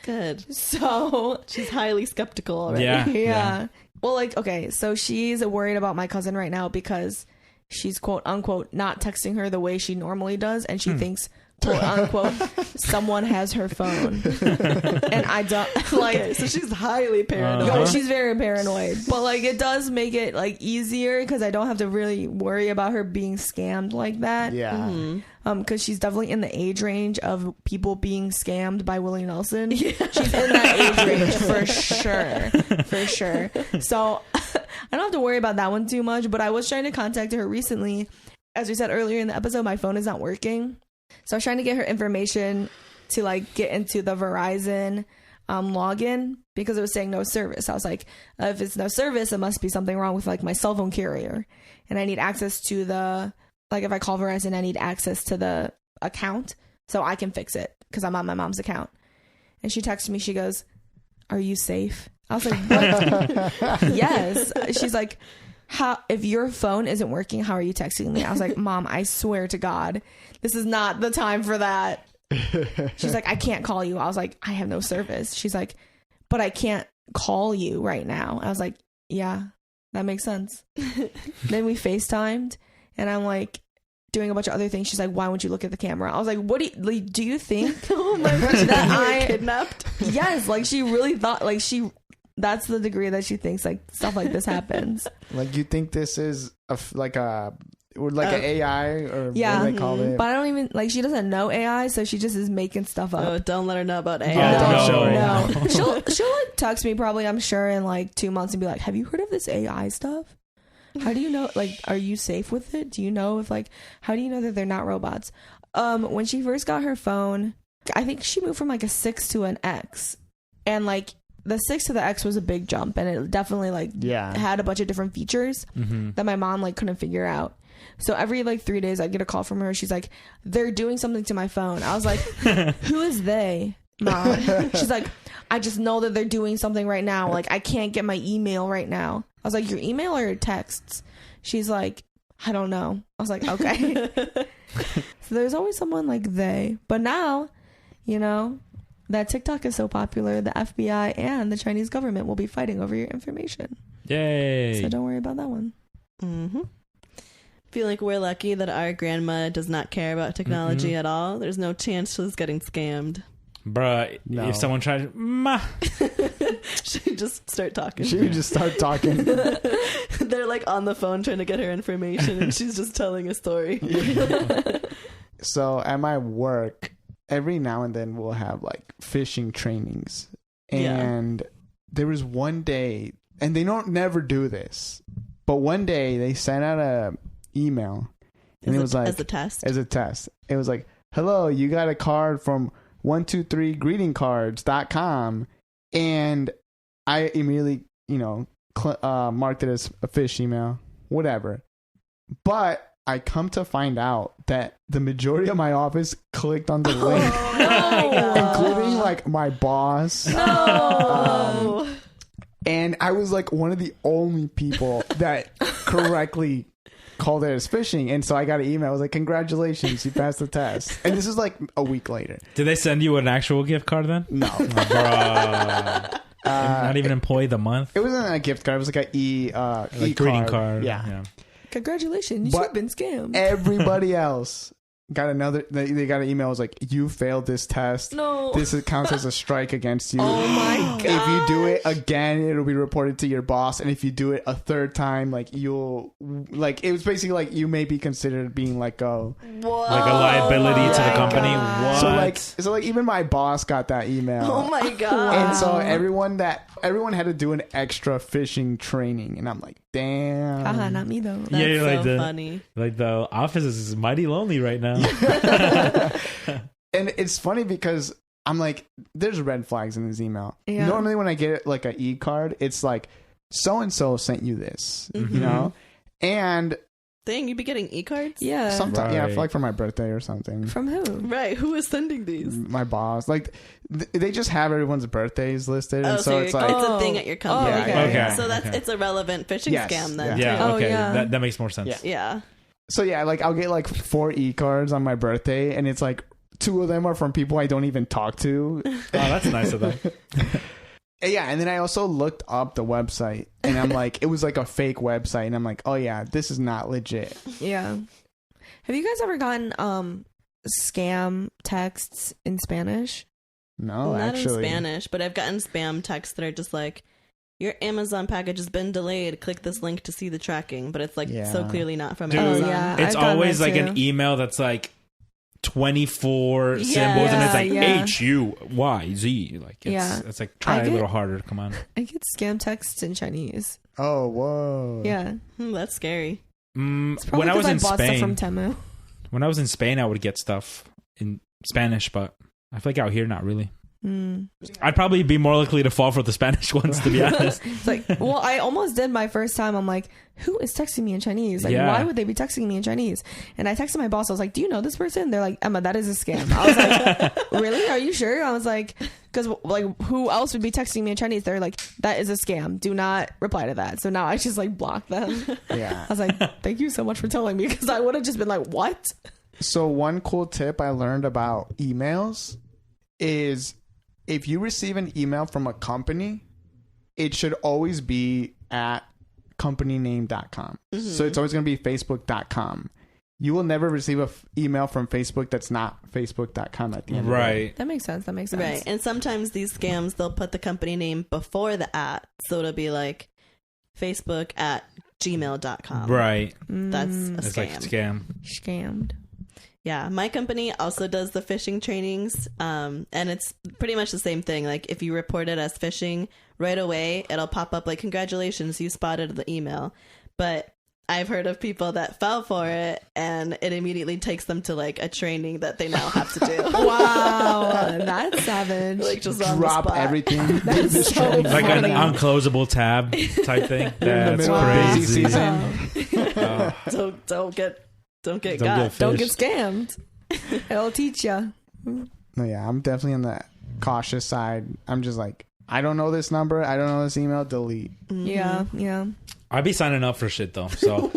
Good. So She's highly skeptical already. Yeah. Well, like, okay, so she's worried about my cousin right now because she's quote unquote not texting her the way she normally does, and she thinks quote unquote someone has her phone. And I don't like Okay, so she's highly paranoid. no, she's very paranoid, but like it does make it like easier because I don't have to really worry about her being scammed like that. Yeah. Because she's definitely in the age range of people being scammed by Willie Nelson. Yeah. She's in that age range for sure. So I don't have to worry about that one too much, but I was trying to contact her recently. As we said earlier in the episode, my phone is not working. So I was trying to get her information to like get into the Verizon login because it was saying no service. I was like, if it's no service, it must be something wrong with like my cell phone carrier. And I need access to the, like if I call Verizon, I need access to the account so I can fix it because I'm on my mom's account. And she texted me, she goes, are you safe? I was like, what? Yes. She's like, how, if your phone isn't working, how are you texting me? I was like, Mom, I swear to God, this is not the time for that. She's like, I can't call you. I was like, I have no service. She's like, but I can't call you right now. I was like, yeah, that makes sense. Then we FaceTimed and I'm like doing a bunch of other things. She's like, why won't you look at the camera? I was like, what do you think? Oh my gosh, that I kidnapped? Yes, like she really thought like that's the degree that she thinks like stuff like this happens. Like you think this is like an AI or what do they call it? But I don't even like she doesn't know AI, so she just is making stuff up. Oh, don't let her know about AI. Yeah, No. She'll like text me probably, I'm sure, in like 2 months and be like, have you heard of this AI stuff? How do you know, like, are you safe with it? Do you know if like, how do you know that they're not robots? When she first got her phone, I think she moved from like a 6 to an X, and like the 6 to the X was a big jump, and it definitely like had a bunch of different features that my mom like couldn't figure out. So every like 3 days I'd get a call from her. She's like, they're doing something to my phone. I was like, who is they, Mom? She's like, I just know that they're doing something right now. Like I can't get my email right now. I was like, your email or your texts? She's like, I don't know. I was like, okay. So there's always someone like they. But now, you know, that TikTok is so popular, the FBI and the Chinese government will be fighting over your information. Yay. So don't worry about that one. Feel like we're lucky that our grandma does not care about technology at all. There's no chance she's getting scammed. Bruh, No. if someone tried, ma. She'd just start talking. She would just start talking. They're like on the phone trying to get her information, and she's just telling a story. So at my work, every now and then we'll have like fishing trainings. And there was one day, and they don't never do this, but one day they sent out a email, and it was like as a test. As a test, it was like, "Hello, you got a card from 123greetingcards.com," and I immediately, marked it as a fish email, whatever. But I come to find out that the majority of my office clicked on the link, including like my boss. No. And I was like one of the only people that correctly called it as phishing. And so I got an email. I was like, "Congratulations, you passed the test." And this is like a week later. Did they send you an actual gift card then? No. Bruh. Not even employee of the month? It wasn't a gift card. It was like a greeting card. Yeah. Congratulations, But you've been scammed. Everybody else got they got an email. It was like, "You failed this test. No. This counts as a strike against you. Oh my god. If you do it again, it'll be reported to your boss. And if you do it a third time, like it was basically like you may be considered being let go." Whoa. Like a liability to the company? God. What? So like even my boss got that email. Oh my god. And so everyone had to do an extra phishing training, and I'm like, damn. Haha, not me though. That's Yeah, so like funny. Like the office is mighty lonely right now. And it's funny because I'm like, there's red flags in this email. Yeah. Normally when I get like an e-card, it's like, so and so sent you this, and Dang, you be getting e-cards? Yeah. sometimes yeah, Right. like for my birthday or something. From who? Right. Who is sending these? My boss, like they just have everyone's birthdays listed, Oh, and so it's it's like, a thing at your company. Oh, okay. Okay. So that's Okay. it's a relevant phishing Yes, scam then. yeah. Yeah, Oh, okay. yeah. That makes more sense. Yeah. Yeah. so yeah, like I'll get like 4 e-cards on my birthday, and it's like 2 of them are from people I don't even talk to. Oh, that's nice of them. Yeah, and then I also looked up the website, and I'm like, it was like a fake website, and I'm like, oh yeah, this is not legit. Yeah. Have you guys ever gotten scam texts in Spanish? No, Not actually. in Spanish, but I've gotten spam texts that are just like, "Your Amazon package has been delayed. Click this link to see the tracking." But it's like so Yeah. clearly not from Dude, Amazon. yeah. It's I've gotten always that like too. an email that's like 24 Yeah, symbols, and it's like yeah. HUYZ. Like Yeah. it's like try I a get- little harder. Come on. I get scam texts in Chinese. Oh, whoa. Yeah. That's scary. It's probably When I was in bought stuff from Spain, Temu. when I was in Spain, I would get stuff in Spanish, but I feel like out here, not really. Mm. I'd probably be more likely to fall for the Spanish ones, to be honest. It's like, well, I almost did my first time. I'm like, who is texting me in Chinese? Like, Yeah. why would they be texting me in Chinese? And I texted my boss. I was like, do you know this person? They're like, Emma, that is a scam. I was like, really? Are you sure? I was like, because like, who else would be texting me in Chinese? They're like, that is a scam. Do not reply to that. So now I just like blocked them. Yeah. I was like, thank you so much for telling me, because I would have just been like, what? So one cool tip I learned about emails is if you receive an email from a company, it should always be at companyname.com. So it's always going to be facebook.com. You will never receive an email from Facebook that's not facebook.com at the end of the day. Right. That makes sense. That makes sense. Right. And sometimes these scams, they'll put the company name before the at. So it'll be like Facebook@gmail.com. Right. That's a It's scam. like a scam. Scammed. Yeah, my company also does the phishing trainings, and it's pretty much the same thing. Like, if you report it as phishing, right away, it'll pop up like, "Congratulations, you spotted the email." But I've heard of people that fell for it, and it immediately takes them to like a training that they now have to do. Wow, that's savage. Like, just on the Drop spot. everything. Do That's this so training. Like an Funny. unclosable tab type thing. That's middle of busy crazy. season. Oh, Don't get Don't got. get Don't get fished. scammed. It'll teach you. No, yeah, I'm definitely on the cautious side. I'm just like, I don't know this number. I don't know this email. Delete. Yeah, yeah. I'd be signing up for shit though. So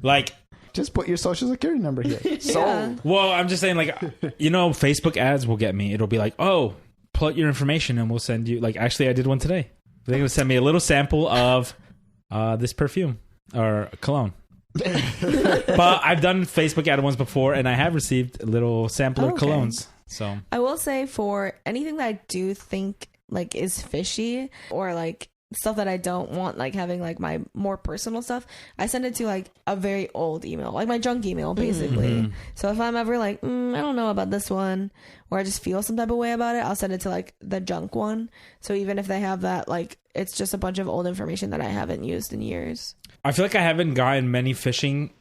like, Just put your social security number here. Yeah. well, I'm just saying, like, Facebook ads will get me. It'll be like, oh, put your information and we'll send you. Like, actually, I did one today. They're gonna send me a little sample of this perfume or cologne. But I've done Facebook ad ones before, and I have received a little sampler Okay. colognes. So I will say for anything that I do think like is fishy or like stuff that I don't want, like having like my more personal stuff, I send it to like a very old email, like my junk email basically. So if I'm ever like, I don't know about this one, or I just feel some type of way about it, I'll send it to like the junk one. So even if they have that, like it's just a bunch of old information that I haven't used in years. I feel like I haven't gotten many phishing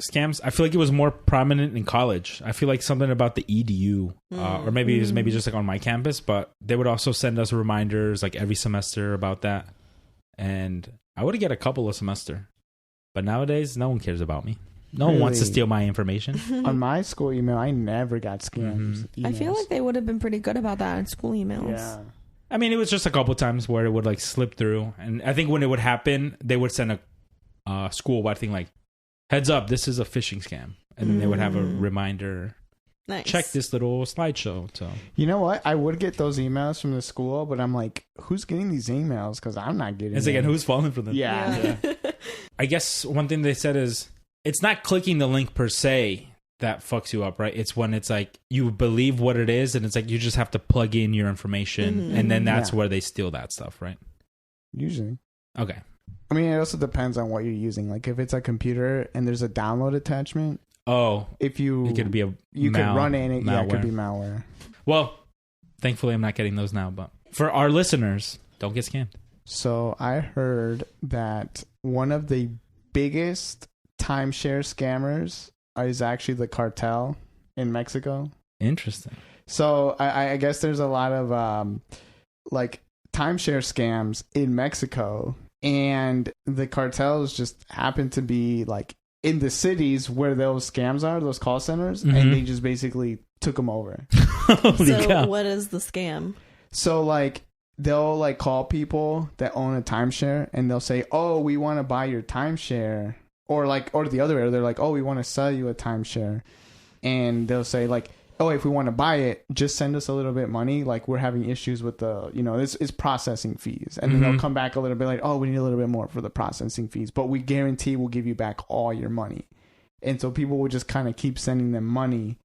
scams. I feel like it was more prominent in college. I feel like something about the EDU, or maybe it was maybe just like on my campus, but they would also send us reminders like every semester about that. And I would get a couple a semester, but nowadays no one cares about me. No one wants to steal my information. On my school email, I never got scams. I feel like they would have been pretty good about that in school emails. Yeah. I mean, it was just a couple times where it would like slip through, and I think when it would happen, they would send a school-wide thing like, "Heads up, this is a phishing scam," and then they would have a reminder. Nice. Check this little slideshow. So You know what? I would get those emails from the school, but I'm like, who's getting these emails? Because I'm not getting it's them. again, who's falling for them? Yeah. I guess one thing they said is it's not clicking the link per se that fucks you up, right? It's when it's like you believe what it is, and it's like you just have to plug in your information, and then that's where they steal that stuff, right? Usually. Okay. I mean, it also depends on what you're using. Like if it's a computer and there's a download attachment, if it could be you could run it, and it could be malware. Well, thankfully I'm not getting those now, but for our listeners, don't get scammed. So I heard that one of the biggest timeshare scammers is actually the cartel in Mexico. Interesting. So I guess there's a lot of like timeshare scams in Mexico, and the cartels just happen to be like in the cities where those scams are, those call centers, and they just basically took them over. So what is the scam? So like they'll like call people that own a timeshare, and they'll say, "Oh, we want to buy your timeshare," or the other way, they're like, "Oh, we want to sell you a timeshare," and they'll say like, "Oh, if we want to buy it, just send us a little bit money. Like we're having issues with the, it's processing fees." And then they'll come back a little bit like, "Oh, we need a little bit more for the processing fees, but we guarantee we'll give you back all your money." And so people will just kind of keep sending them money.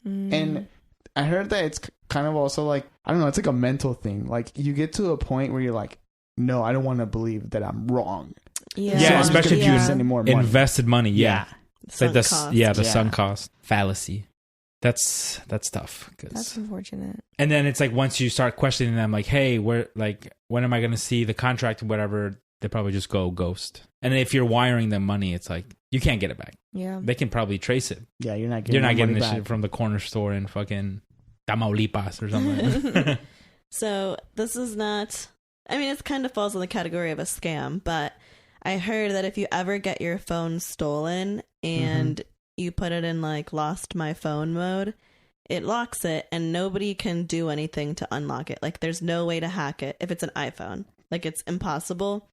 And I heard that it's kind of also like, I don't know, it's like a mental thing. Like you get to a point where you're like, no, I don't want to believe that I'm wrong. Yeah, Yeah, especially if you sending more money. invested money. Yeah. It's like the Sunk sunk cost fallacy. That's tough. That's unfortunate. And then it's like once you start questioning them, like, hey, when am I going to see the contract or whatever? They probably just go ghost. And if you're wiring them money, it's like you can't get it back. Yeah, they can probably trace it. Yeah, you're not getting this back. shit from the corner store in fucking Tamaulipas or something. Like that. So this is not. I mean, it kind of falls in the category of a scam, but I heard that if you ever get your phone stolen and you put it in like lost my phone mode, it locks it and nobody can do anything to unlock it. Like there's no way to hack it if it's an iPhone. Like it's impossible.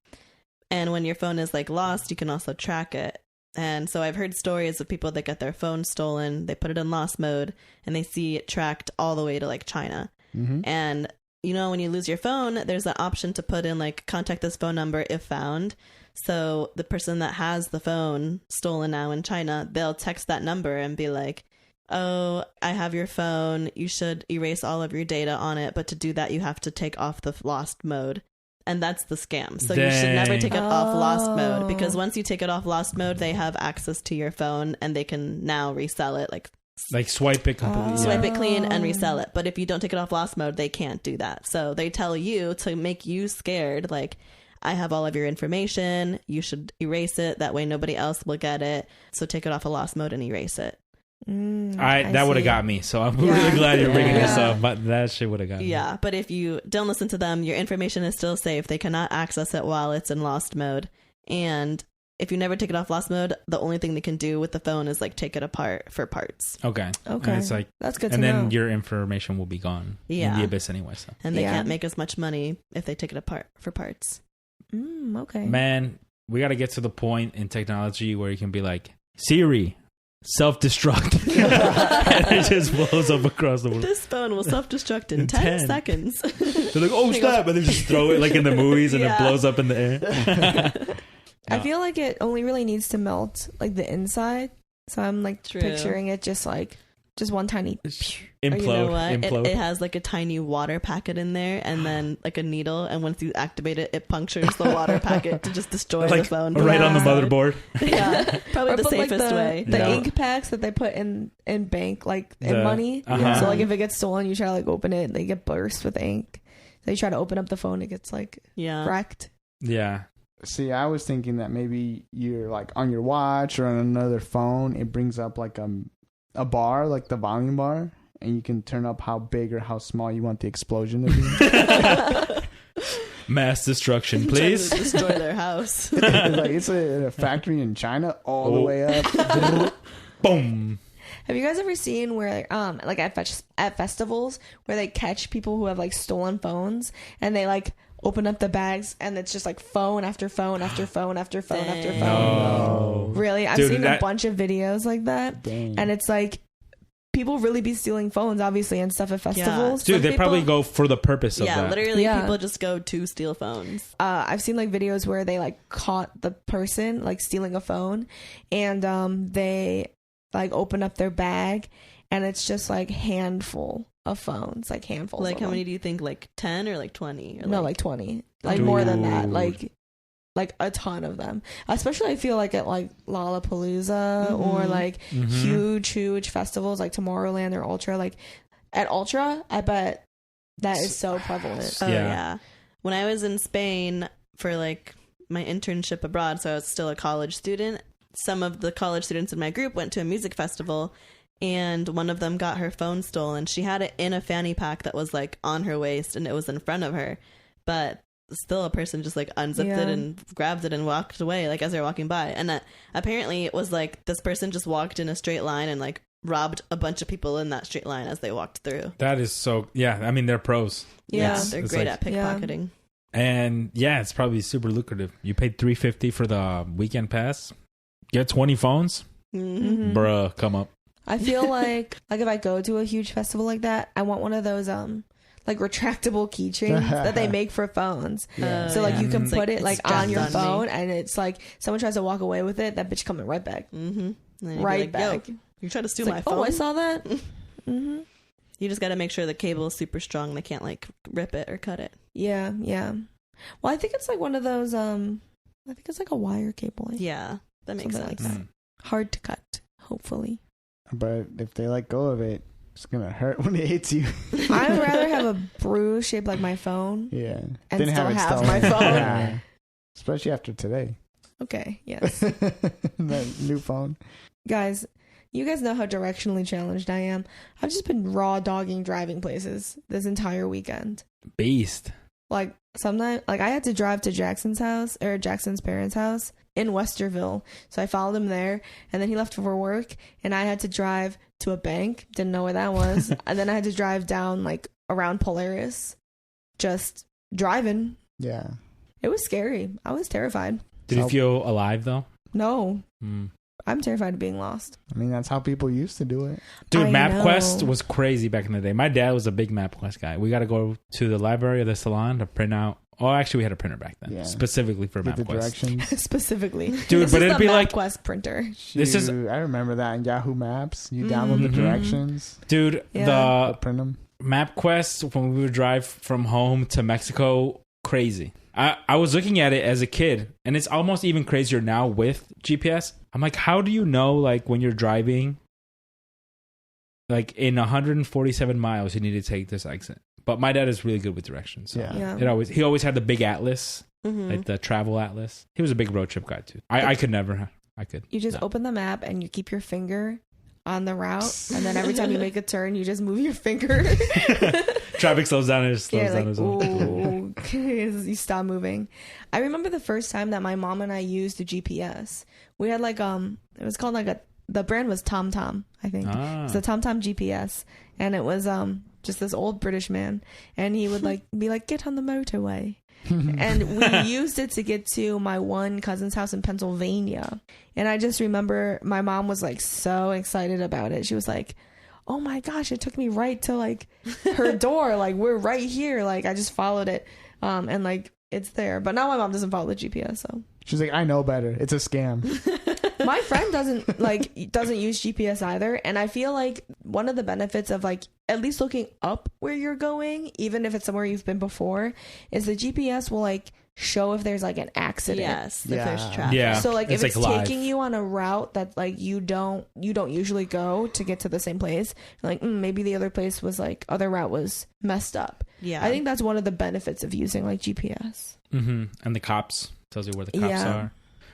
And when your phone is like lost, you can also track it. And so I've heard stories of people that get their phone stolen, they put it in lost mode, and they see it tracked all the way to like China. And when you lose your phone, there's an option to put in like contact this phone number if found. So the person that has the phone stolen now in China, they'll text that number and be like, "Oh, I have your phone. You should erase all of your data on it. But to do that, you have to take off the lost mode." And that's the scam. So you should never take it off lost mode, because once you take it off lost mode, they have access to your phone and they can now resell it. Like swipe it completely. Swipe it clean and resell it. But if you don't take it off lost mode, they can't do that. So they tell you to make you scared, like, I have all of your information. You should erase it. That way nobody else will get it. So take it off of lost mode and erase it. That would have got me. So I'm really glad you're bringing this up. But that shit would have got me. Yeah, but if you don't listen to them, your information is still safe. They cannot access it while it's in lost mode. And if you never take it off lost mode, the only thing they can do with the phone is like take it apart for parts. Okay. And it's like, that's good to know. And then know. your information will be gone in the abyss anyway. So. And they can't make as much money if they take it apart for parts. Okay. Man, we got to get to the point in technology where you can be like, Siri, self-destruct. And it just blows up across the world. This phone will self-destruct in 10 seconds. They're like, oh, snap. And they just throw it like in the movies and it blows up in the air. I feel like it only really needs to melt like the inside. So I'm like True. picturing it just Just one tiny Implode. Or you know what? Implode. It has like a tiny water packet in there, and then like a needle. And once you activate it, it punctures the water packet to just destroy the phone. Right on the Yeah. motherboard. Yeah, probably Or the put, like, safest way. The Yeah. ink packs that they put in bank, like in money. Uh-huh. So like if it gets stolen, you try to like open it, they get burst with ink. So you try to open up the phone, it gets like wrecked. Yeah. See, I was thinking that maybe you're like on your watch or on another phone, it brings up like a bar, like the volume bar, and you can turn up how big or how small you want the explosion to be. Mass destruction, Trying to please. destroy their house. It's a factory in China all the way up. Boom. Have you guys ever seen where like at festivals where they catch people who have like stolen phones and they like open up the bags and it's just like phone after phone after phone after phone after phone? No. Really? I've Dude, seen a bunch of videos like that. Dang. And it's like people really be stealing phones, obviously, and stuff at festivals. Dude, Some they people- probably go for the purpose of Yeah, that. literally, Yeah. people just go to steal phones. I've seen like videos where they like caught the person like stealing a phone, and they like open up their bag, and it's just like handful of phones, like handfuls. Like, of how them. many do you think? Like 10 or like 20? Or No, like 20, like more than that, Dude. like a ton of them. Especially, I feel like at like Lollapalooza or like huge festivals like Tomorrowland or Ultra. Like at Ultra, I bet that is so prevalent. Oh, Yeah. yeah. When I was in Spain for like my internship abroad, so I was still a college student, some of the college students in my group went to a music festival, and one of them got her phone stolen. She had it in a fanny pack that was like on her waist, and it was in front of her. But still, a person just like unzipped it and grabbed it and walked away, like as they're walking by. And apparently it was like this person just walked in a straight line and like robbed a bunch of people in that straight line as they walked through. That is so, yeah, I mean, they're pros. Yeah. They're It's great like- at pickpocketing. And yeah, it's probably super lucrative. You paid $350 for the weekend pass, get 20 phones, Mhm. bruh, come up. I feel like if I go to a huge festival like that, I want one of those like retractable keychains that they make for phones. Yeah. So like you can It's put like- it like it's on your just on me. phone, and it's like someone tries to walk away with it, that bitch coming right back, Right back. Yo, you try to steal It's my like, phone. oh, I saw that. hmm You just got to make sure the cable is super strong. They can't like rip it or cut it. Yeah. Well, I think it's like one of those. I think it's like a wire cable. Yeah, that makes Something sense. like that. Hard to cut. Hopefully. But if they let go of it, it's gonna hurt when it hits you. I'd rather have a bruise shaped like my phone. Yeah. And Didn't still it have stolen. my phone. Yeah. Especially after today. Okay. Yes. That new phone. Guys, you guys know how directionally challenged I am. I've just been raw dogging driving places this entire weekend. Beast. Like sometimes, like I had to drive to Jackson's house or Jackson's parents' house in Westerville. So I followed him there, and then he left for work, and I had to drive to a bank. Didn't know where that was. And then I had to drive down like around Polaris, just driving. Yeah. It was scary. I was terrified. Did you feel alive though? No, Mm. I'm terrified of being lost. I mean, that's how people used to do it. Dude, I MapQuest know. was crazy back in the day. My dad was a big MapQuest guy. We got to go to the library or the salon to print out. Oh, actually, we had a printer back then, Yeah. specifically for Get the MapQuest. directions. Specifically, Dude, This but is it'd the be like, MapQuest printer. This is- Shoot, I remember that in Yahoo Maps. You download the Mhm. directions, dude, Yeah. print them. the MapQuest when we would drive from home to Mexico, crazy. I was looking at it as a kid, and it's almost even crazier now with GPS. I'm like, how do you know, like, when you're driving, like, in 147 miles, you need to take this exit? But my dad is really good with directions. So Yeah. Yeah. he always had the big atlas, Mm-hmm. like the travel atlas. He was a big road trip guy, too. I could never. I could. You just No. open the map and you keep your finger on the route, and then every time you make a turn, you just move your finger. Traffic slows down and it slows Yeah, down like, as well. ooh, you stop moving. I remember the first time that my mom and I used the GPS. We had like it was called like the brand was TomTom, I think. Ah. It's the TomTom GPS, and it was just this old British man, and he would like be like, get on the motorway. And we used it to get to my one cousin's house in Pennsylvania. And I just remember my mom was like so excited about it. She was like, oh my gosh, it took me right to like her door. Like, we're right here. Like, I just followed it. And like, it's there. But now my mom doesn't follow the GPS. So She's like, I know better. It's a scam. My friend doesn't use GPS either, and I feel like one of the benefits of like at least looking up where you're going, even if it's somewhere you've been before, is the GPS will like show if there's like an accident. Yes, if Yeah. there's traffic. Yeah. So like if It's, it's like, taking live. you on a route that like you don't usually go to get to the same place, you're like maybe the other place was like other route was messed up. Yeah. I think that's one of the benefits of using like GPS. Mm-hmm. And the cops tells you where the cops Yeah. are.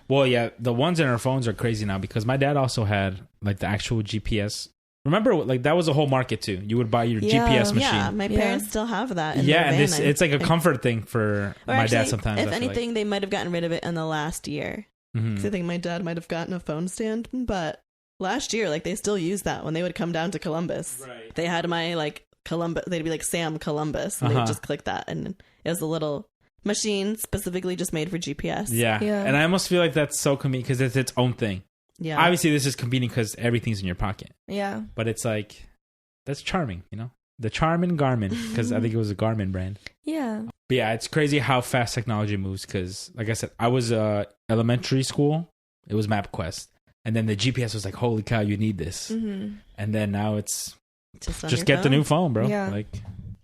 Well, yeah, the ones in our phones are crazy now because my dad also had like the actual GPS. Remember, like that was a whole market too. You would buy your Yeah. GPS machine. Yeah, my parents still have that. In Yeah, their and van, it's like a I- comfort thing for Or my actually, dad sometimes. If I feel anything, they might have gotten rid of it in the last year. like. 'Cause I think my dad might have gotten a phone stand, but last year, like they still used that when they would come down to Columbus. Right. They had my like Columbus. They'd be like Sam Columbus, and Uh-huh. they'd just click that, and it was a little machine specifically just made for GPS. Yeah. Yeah. And I almost feel like that's so convenient because it's its own thing. Yeah. Obviously, this is convenient because everything's in your pocket, Yeah. but it's like that's charming, you know, the Charmin Garmin because I think it was a Garmin brand. Yeah. But yeah, it's crazy how fast technology moves because, like I said, I was elementary school. It was MapQuest. And then the GPS was like, holy cow, you need this. Mm-hmm. And then now it's on just your get the phone. new phone, bro. Yeah. Like,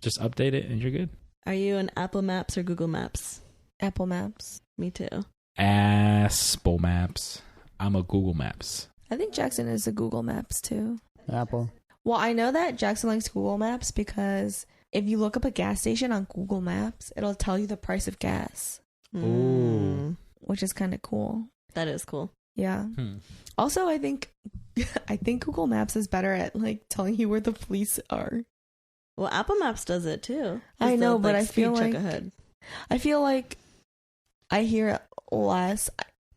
just update it and you're good. Are you an Apple Maps or Google Maps? Apple Maps. Me too. Apple Maps. I'm a Google Maps. I think Jackson is a Google Maps too. Apple. Well, I know that Jackson likes Google Maps because if you look up a gas station on Google Maps, it'll tell you the price of gas, Ooh. which is kind of cool. That is cool. Yeah. Also, I think Google Maps is better at like telling you where the police are. Well, Apple Maps does it too. I It's know, the, but I speed feel check like ahead. I feel like I hear less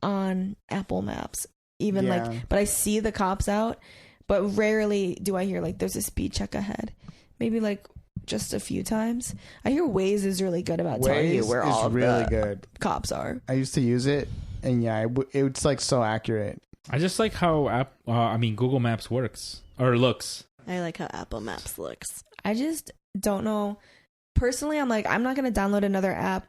on Apple Maps, even Yeah. like, but I see the cops out, but rarely do I hear like there's a speed check ahead. Maybe like just a few times. I hear Waze is really good about telling you Waze where is all of really the good. cops are. I used to use it, and yeah, it's like so accurate. I just like how Google Maps works or looks. I like how Apple Maps looks. I just don't know. Personally, I'm like, I'm not going to download another app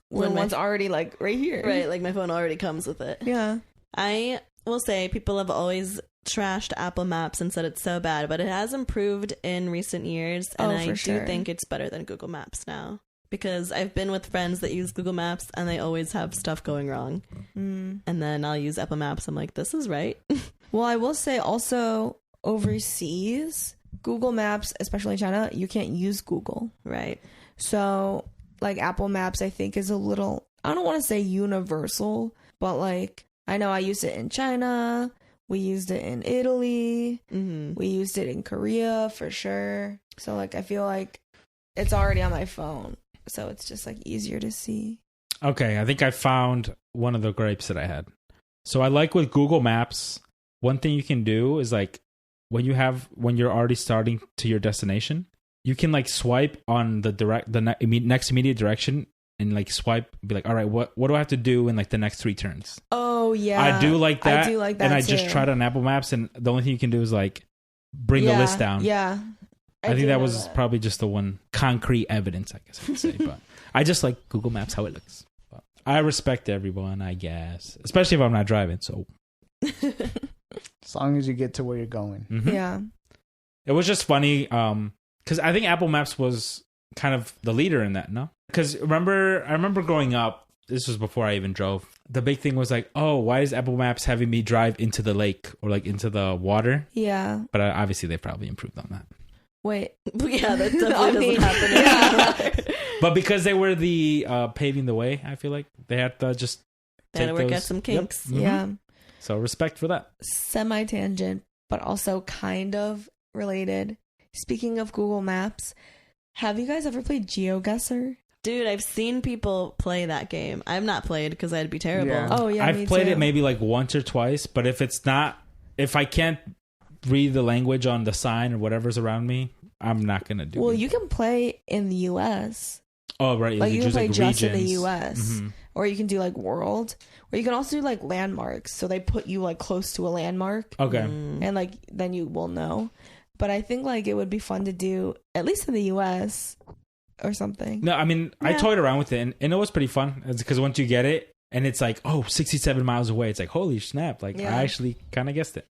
when When my- one's already like right here. Right, like my phone already comes with it. Yeah. I will say people have always trashed Apple Maps and said it's so bad, but it has improved in recent years, and Oh, I for do sure. think it's better than Google Maps now. Because I've been with friends that use Google Maps and they always have stuff going wrong. Mm. And then I'll use Apple Maps. I'm like, this is right. Well, I will say also overseas, Google Maps, especially China, you can't use Google. Right. So, like Apple Maps, I think is a little, I don't want to say universal, but like I know I used it in China. We used it in Italy. Mm-hmm. We used it in Korea for sure. So like I feel like it's already on my phone. So it's just like easier to see. Okay, I think I found one of the gripes that I had. So I like with Google Maps, one thing you can do is like when you're already starting to your destination, you can like swipe on the next immediate direction and like swipe, be like, all right, what do I have to do in like the next 3 turns? Oh yeah. I do like that. I do like that. And I too. just tried on Apple Maps, and the only thing you can do is like bring the Yeah, list down. Yeah. I think do that know was probably just the one concrete evidence, I guess I would say. But I just like Google Maps, how it looks. But I respect everyone, I guess. Especially if I'm not driving. So As long as you get to where you're going. mhm. Yeah. It was just funny because I think Apple Maps was kind of the leader in that, no? Because I remember growing up, this was before I even drove. The big thing was like, oh, why is Apple Maps having me drive into the lake or like into the water? Yeah. But obviously they probably improved on that. Wait. Yeah, that definitely I doesn't mean, happen anymore. But because they were the paving the way, I feel like they had to just They had to take work those- out some Yep. kinks. Mhm. Yeah. So respect for that. Semi-tangent, but also kind of related. Speaking of Google Maps, have you guys ever played GeoGuessr? Dude, I've seen people play that game. I've not played because I'd be terrible. Yeah. Oh yeah, me I've played too. it maybe like once or twice, but if I can't read the language on the sign or whatever's around me, I'm not gonna do Well, it. you can play in the U.S. Oh right, Like you can choose, play just in the regions. U.S. Mhm. or you can do like world, or you can also do like landmarks. So they put you like close to a landmark, Okay. and like then you will know. But I think like it would be fun to do at least in the U.S. or something. No, I mean I Yeah. toyed around with it and it was pretty fun because once you get it and it's like, oh, 67 miles away. It's like, holy snap. Like, Yeah. I actually kind of guessed it.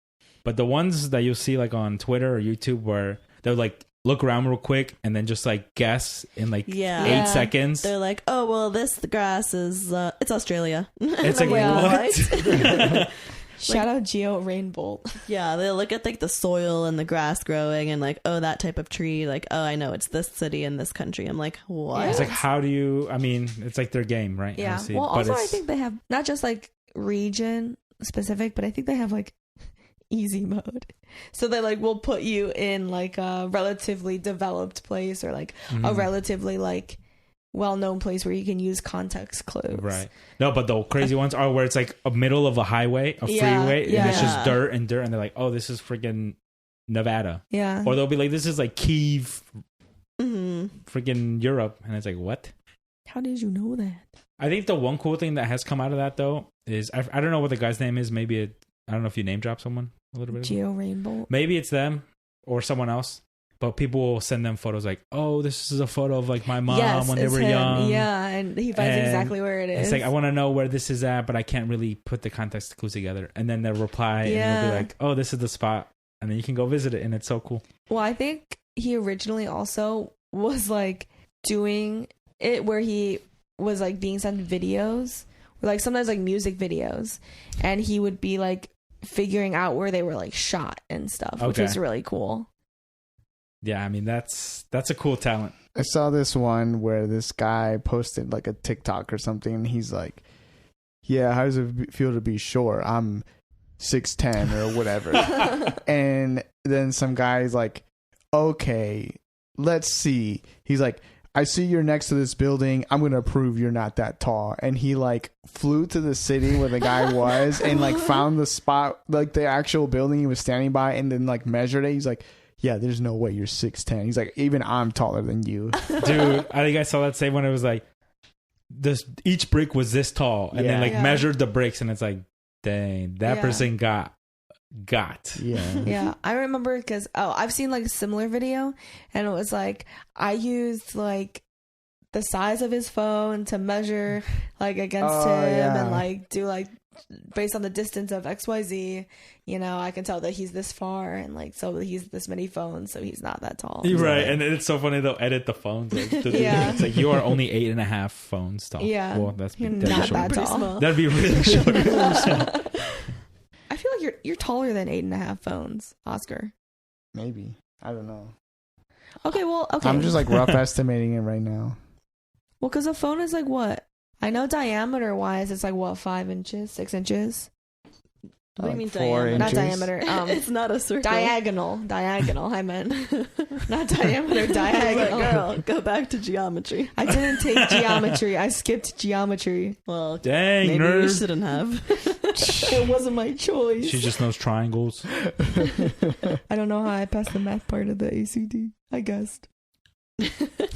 But the ones that you'll see like on Twitter or YouTube where they'll like look around real quick and then just like guess in like Yeah. 8 seconds. They're like, oh, well, the grass is, it's Australia. It's like, Yeah. what? Shout out Geo Rainbolt. Yeah, they look at like the soil and the grass growing and like, oh, that type of tree. Like, oh, I know it's this city in this country. I'm like, what? It's like, how do you, I mean, it's like their game, right? Yeah. Obviously, Well, but also I it's- think they have not just like region specific, but I think they have like easy mode. So they like will put you in like a relatively developed place or like a Mhm. relatively like well-known place where you can use context clues. Right. No, but the crazy ones are where it's like a middle of a highway, a Yeah, freeway, and it's yeah. just dirt and dirt, and they're like, oh, this is freaking Nevada. Yeah. Or they'll be like, this is like Kiev, Mhm. freaking Europe. And it's like, what? How did you know that? I think the one cool thing that has come out of that, though, is I don't know what the guy's name is. Maybe I don't know if you name drop someone a little bit. Geo Rainbolt. Maybe it's them or someone else. But people will send them photos like, oh, this is a photo of like my mom when they it's were him. young. Yeah, and he finds And exactly where it is. It's like, I want to know where this is at, but I can't really put the context clues together. And then they'll reply and Yeah. they'll be like, oh, this is the spot. And then you can go visit it. And it's so cool. Well, I think he originally also was like doing it where he was like being sent videos, or like sometimes like music videos, and he would be like figuring out where they were like shot and stuff, which Okay. was really cool. Yeah, I mean, that's a cool talent. I saw this one where this guy posted like a TikTok or something, and he's like, "Yeah, how does it feel to be short? I'm 6'10" or whatever." And then some guy's like, "Okay, let's see." He's like, "I see you're next to this building. I'm gonna prove you're not that tall." And he like flew to the city where the guy was and like found the spot, like the actual building he was standing by, and then like measured it. He's like, "Yeah, there's no way you're 6'10". He's like, "Even I'm taller than you." Dude, I think I saw that same one. It was like, each brick was this tall. And then like Yeah. measured the bricks. And it's like, dang, that Yeah. person got. Yeah. Yeah, I remember because I've seen like a similar video, and it was like I used like the size of his phone to measure like against Oh, him, yeah. and like do like based on the distance of XYZ, you know, I can tell that he's this far, and like so he's this many phones, so he's not that tall. You're right. Like, And it's so funny. They'll edit the phones. Like, Yeah. It's like, you are only 8.5 phones tall. Yeah. Well, that'd You're be not short. that Pretty tall. small. That'd be really short. I feel like you're taller than 8.5 phones, Oscar. Maybe. I don't know. Okay, well, okay. I'm just like rough estimating it right now. well, because a phone is like what? I know diameter wise, it's like what, 5 inches, 6 inches? What do you Like mean 4 diameter? Not inches? diameter. It's not a circle. Diagonal. I meant not diameter. Like, Diagonal. girl, go back to geometry. I didn't take geometry. I skipped geometry. Well, Dang, maybe you nerd. shouldn't have. It wasn't my choice. She just knows triangles. I don't know how I passed the math part of the ACT. I guessed.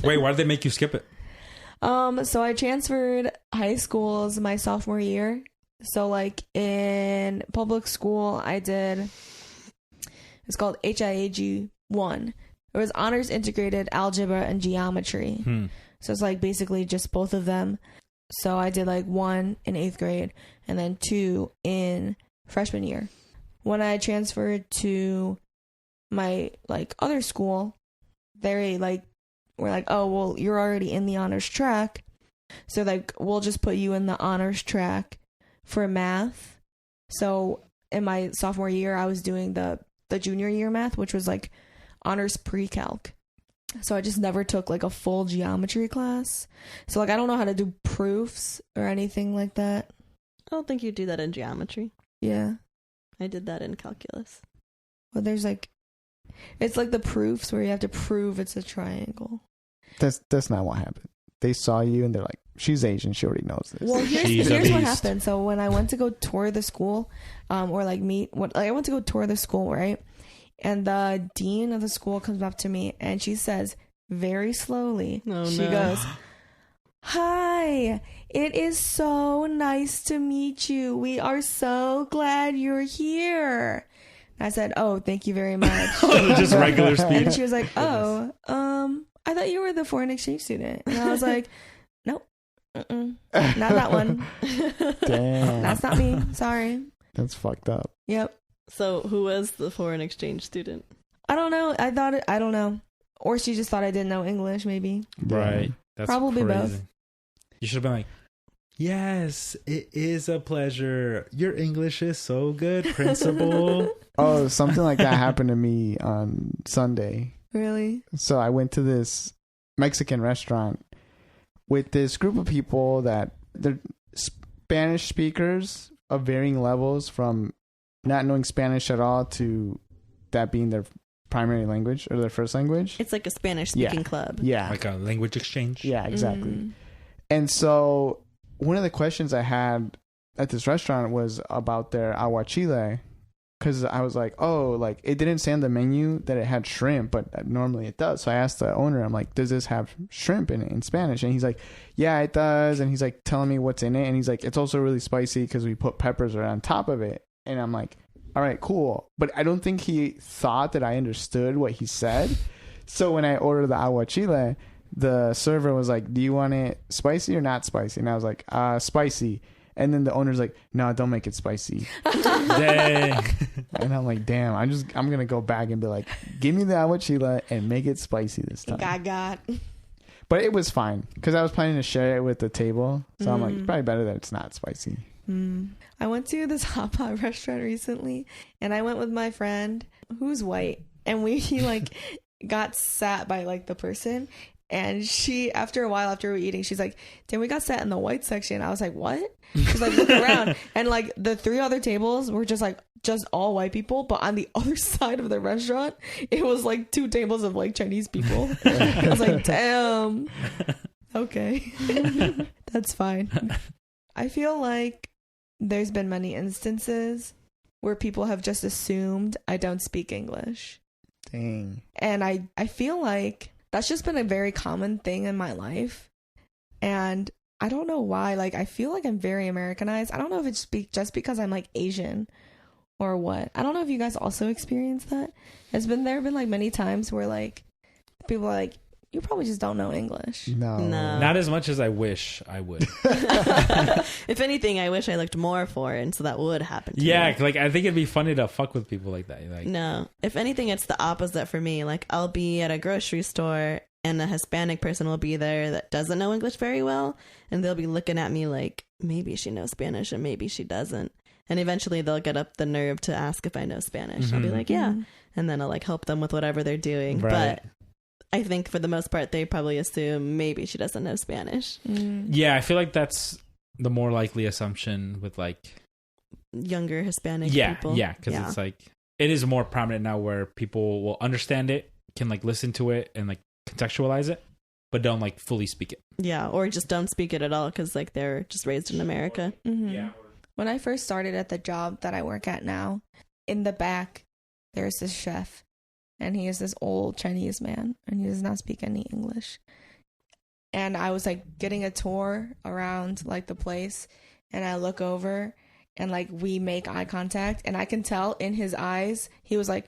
Wait, why did they make you skip it? So I transferred high schools my sophomore year. So like in public school, I did. It's called HIAG 1. It was honors integrated algebra and geometry. So it's like basically just both of them. So I did like 1 in 8th grade and then 2 in freshman year. When I transferred to my like other school, they like were like, "Oh, well, you're already in the honors track. So like we'll just put you in the honors track for math." So in my sophomore year, I was doing the junior year math, which was like honors pre-calc. So I just never took like a full geometry class. So like I don't know how to do proofs or anything like that. I don't think you do that in geometry. Yeah. I did that in calculus. Well, there's like, it's like the proofs where you have to prove it's a triangle. That's not what happened. They saw you and they're like, "She's Asian. She already knows this." Well, She's here's a what beast. happened. So when I went to go tour the school, or like I went to go tour the school, right? And the dean of the school comes up to me and she says very slowly, Oh, she no. goes, "Hi, it is so nice to meet you. We are so glad you're here." And I said, "Oh, thank you very much." Just regular speed. And she was like, "Oh, I thought you were the foreign exchange student." And I was like, "Nope, Not that one. Damn. That's not me. Sorry. That's fucked up. Yep. So who was the foreign exchange student? I don't know. I don't know. Or she just thought I didn't know English, maybe. Right. That's Probably crazy. both. You should have been like, yes, it is a pleasure. Your English is so good, principal. Oh, something like that happened to me on Sunday. Really? So I went to this Mexican restaurant with this group of people that they're Spanish speakers of varying levels, from not knowing Spanish at all to that being their primary language or their first language. It's like a Spanish speaking club. Yeah. Like a language exchange. Yeah, exactly. And so one of the questions I had at this restaurant was about their aguachile, because I was like, oh, like it didn't say on the menu that it had shrimp, but normally it does. So I asked the owner, I'm like, does this have shrimp in it in Spanish? And he's like, yeah, it does. And he's like telling me what's in it. And he's like, it's also really spicy because we put peppers right on top of it. And I'm like, all right, cool. But I don't think he thought that I understood what he said. So when I ordered the aguachile, the server was like, do you want it spicy or not spicy? And I was like, spicy. And then the owner's like, no, don't make it spicy. Dang. And I'm like, damn, I'm going to go back and be like, give me the aguachile and make it spicy this time. Got. But it was fine because I was planning to share it with the table. So I'm like, probably better that it's not spicy. I went to this hot pot restaurant recently, and I went with my friend who's white, and we like got sat by like the person. And she, after a while, after we were eating, she's like, damn, we got sat in the white section. I was like, what? She's like, look around. And like the 3 other tables were just all white people. But on the other side of the restaurant, it was like 2 tables of like Chinese people. I was like, damn. Okay. That's fine. I feel like there's been many instances where people have just assumed I don't speak English. Dang. And I feel like that's just been a very common thing in my life. And I don't know why. Like, I feel like I'm very Americanized. I don't know if it's just because I'm like Asian or what. I don't know if you guys also experience that. There have been like many times where like people are like, you probably just don't know English. No. Not as much as I wish I would. If anything, I wish I looked more foreign, so that would happen to me. Yeah, like I think it'd be funny to fuck with people like that. Like, No. If anything, it's the opposite for me. Like, I'll be at a grocery store and a Hispanic person will be there that doesn't know English very well, and they'll be looking at me like, maybe she knows Spanish and maybe she doesn't. And eventually they'll get up the nerve to ask if I know Spanish. I'll be like, yeah. And then I'll like help them with whatever they're doing. Right. But I think for the most part, they probably assume maybe she doesn't know Spanish. Yeah, I feel like that's the more likely assumption with like Younger Hispanic people. Yeah, because it's like, it is more prominent now where people will understand it, can like listen to it and like contextualize it, but don't like fully speak it. Yeah, or just don't speak it at all because like they're just raised in America. Yeah. When I first started at the job that I work at now, in the back, there's this chef. And he is this old Chinese man, and he does not speak any English. And I was like getting a tour around like the place, and I look over, and like we make eye contact, and I can tell in his eyes he was like,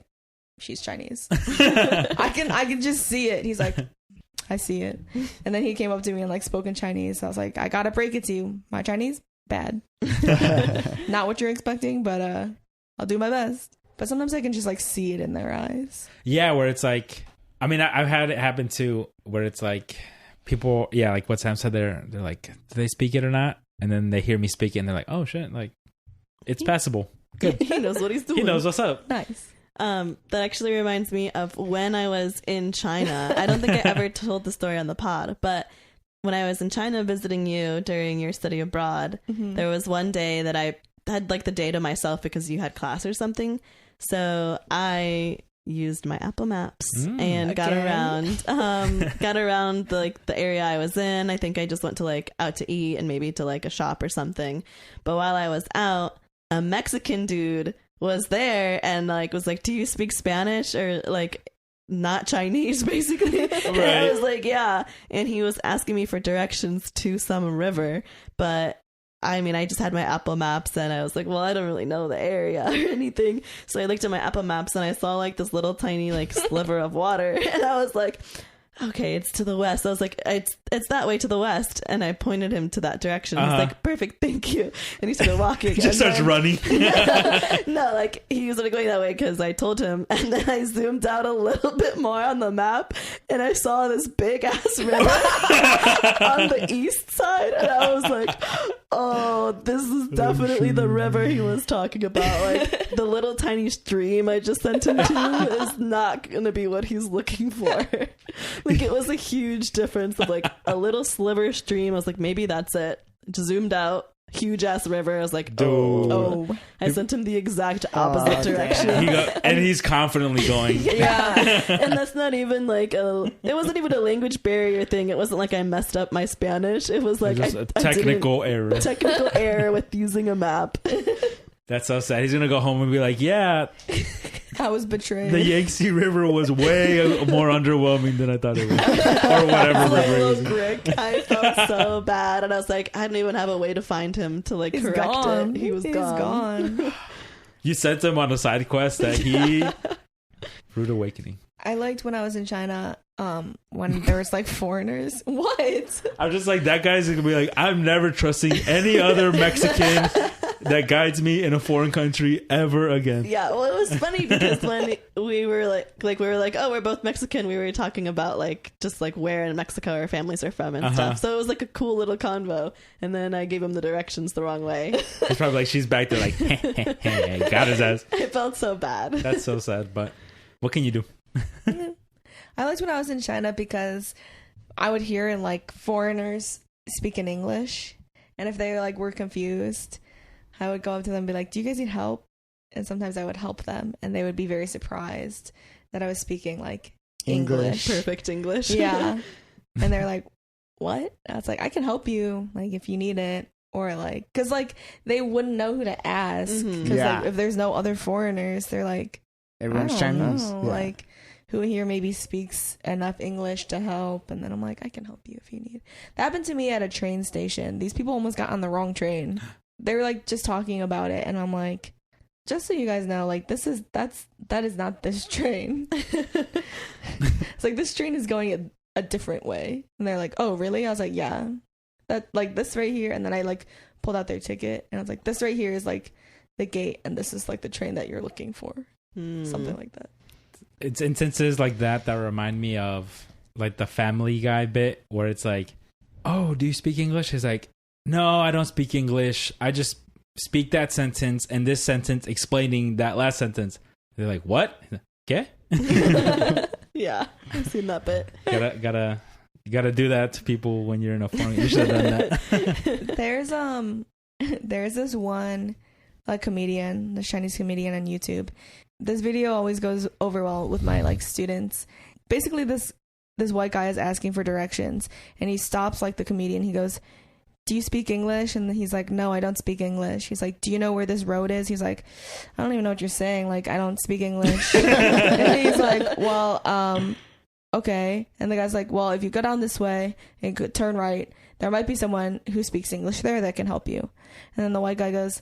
"She's Chinese." I can just see it. He's like, "I see it." And then he came up to me and like spoke in Chinese. I was like, "I gotta break it to you, my Chinese bad, not what you're expecting, but I'll do my best." But sometimes I can just like see it in their eyes. Yeah, where it's like, I mean, I've had it happen too, where it's like people, yeah, like what Sam said, they're like, do they speak it or not? And then they hear me speak it and they're like, oh shit, like it's passable. Good. He knows what he's doing. He knows what's up. Nice. That actually reminds me of when I was in China. I don't think I ever told the story on the pod, but when I was in China visiting you during your study abroad, there was one day that I had like the day to myself because you had class or something. So I used my Apple Maps and got around the area I was in. I think I just went to like out to eat and maybe to like a shop or something. But while I was out, a Mexican dude was there and like was like, do you speak Spanish or like not Chinese basically? Right. And I was like, yeah. And he was asking me for directions to some river, but I mean, I just had my Apple Maps and I was like, well, I don't really know the area or anything. So I looked at my Apple Maps and I saw like this little tiny like sliver of water. And I was like, okay, it's to the west. I was like, it's that way to the west. And I pointed him to that direction. He's like, perfect, thank you. And he started walking. He just starts running. No, like he was going that way because I told him. And then I zoomed out a little bit more on the map and I saw this big ass river on the east side. And I was like, oh, this is definitely the river he was talking about. Like the little tiny stream I just sent him to is not going to be what he's looking for. Like it was a huge difference of like a little sliver stream. I was like, maybe that's it. Just zoomed out, huge ass river. I was like, oh. I sent him the exact opposite direction. And he's confidently going. Yeah. And that's not even like it wasn't even a language barrier thing. It wasn't like I messed up my Spanish. It was like just a technical error. Technical error with using a map. That's so sad. He's gonna go home and be like, yeah, I was betrayed. the Yangtze River was way more underwhelming than I thought it was. Or whatever river it was. Brick. I felt so bad. And I was like, I didn't even have a way to find him to like correct it. He was gone. You sent him on a side quest that he... Rude awakening. I liked when I was in China, when there was like foreigners. What? I'm just like, that guy's gonna be like, I'm never trusting any other Mexican that guides me in a foreign country ever again. Yeah, well, it was funny because when we were like, oh, we're both Mexican, we were talking about like just like where in Mexico our families are from and stuff. So it was like a cool little convo. And then I gave him the directions the wrong way. He's probably like, she's back there like, hey, got his ass. I felt so bad. That's so sad, but what can you do? I liked when I was in China because I would hear like foreigners speaking English, and if they like were confused, I would go up to them and be like, do you guys need help? And sometimes I would help them and they would be very surprised that I was speaking like English. Perfect English. Yeah. And they're like, what? I was like, I can help you like if you need it, or like because like they wouldn't know who to ask because like if there's no other foreigners, they're like, everyone's Chinese. Yeah. Like who here maybe speaks enough English to help, and then I'm like, I can help you if you need. That happened to me at a train station. These people almost got on the wrong train. They were like just talking about it, and I'm like, just so you guys know, like that is not this train. It's like this train is going a different way. And they're like, oh really? I was like, yeah, that like this right here. And then I like pulled out their ticket and I was like, this right here is like the gate, and this is like the train that you're looking for. Something like that. It's instances like that remind me of like the Family Guy bit where it's like, oh, do you speak English? He's like, no, I don't speak English. I just speak that sentence and this sentence explaining that last sentence. They're like, what? Okay. Yeah, I've seen that bit. You gotta do that to people when you're in a foreign. You should have done that. There's this one comedian, the Chinese comedian on YouTube. This video always goes over well with my like students. Basically, this white guy is asking for directions, and he stops like the comedian. He goes, do you speak English? And he's like, no, I don't speak English. He's like, do you know where this road is? He's like, I don't even know what you're saying. Like, I don't speak English. And he's like, well, okay. And the guy's like, well, if you go down this way and turn right, there might be someone who speaks English there that can help you. And then the white guy goes,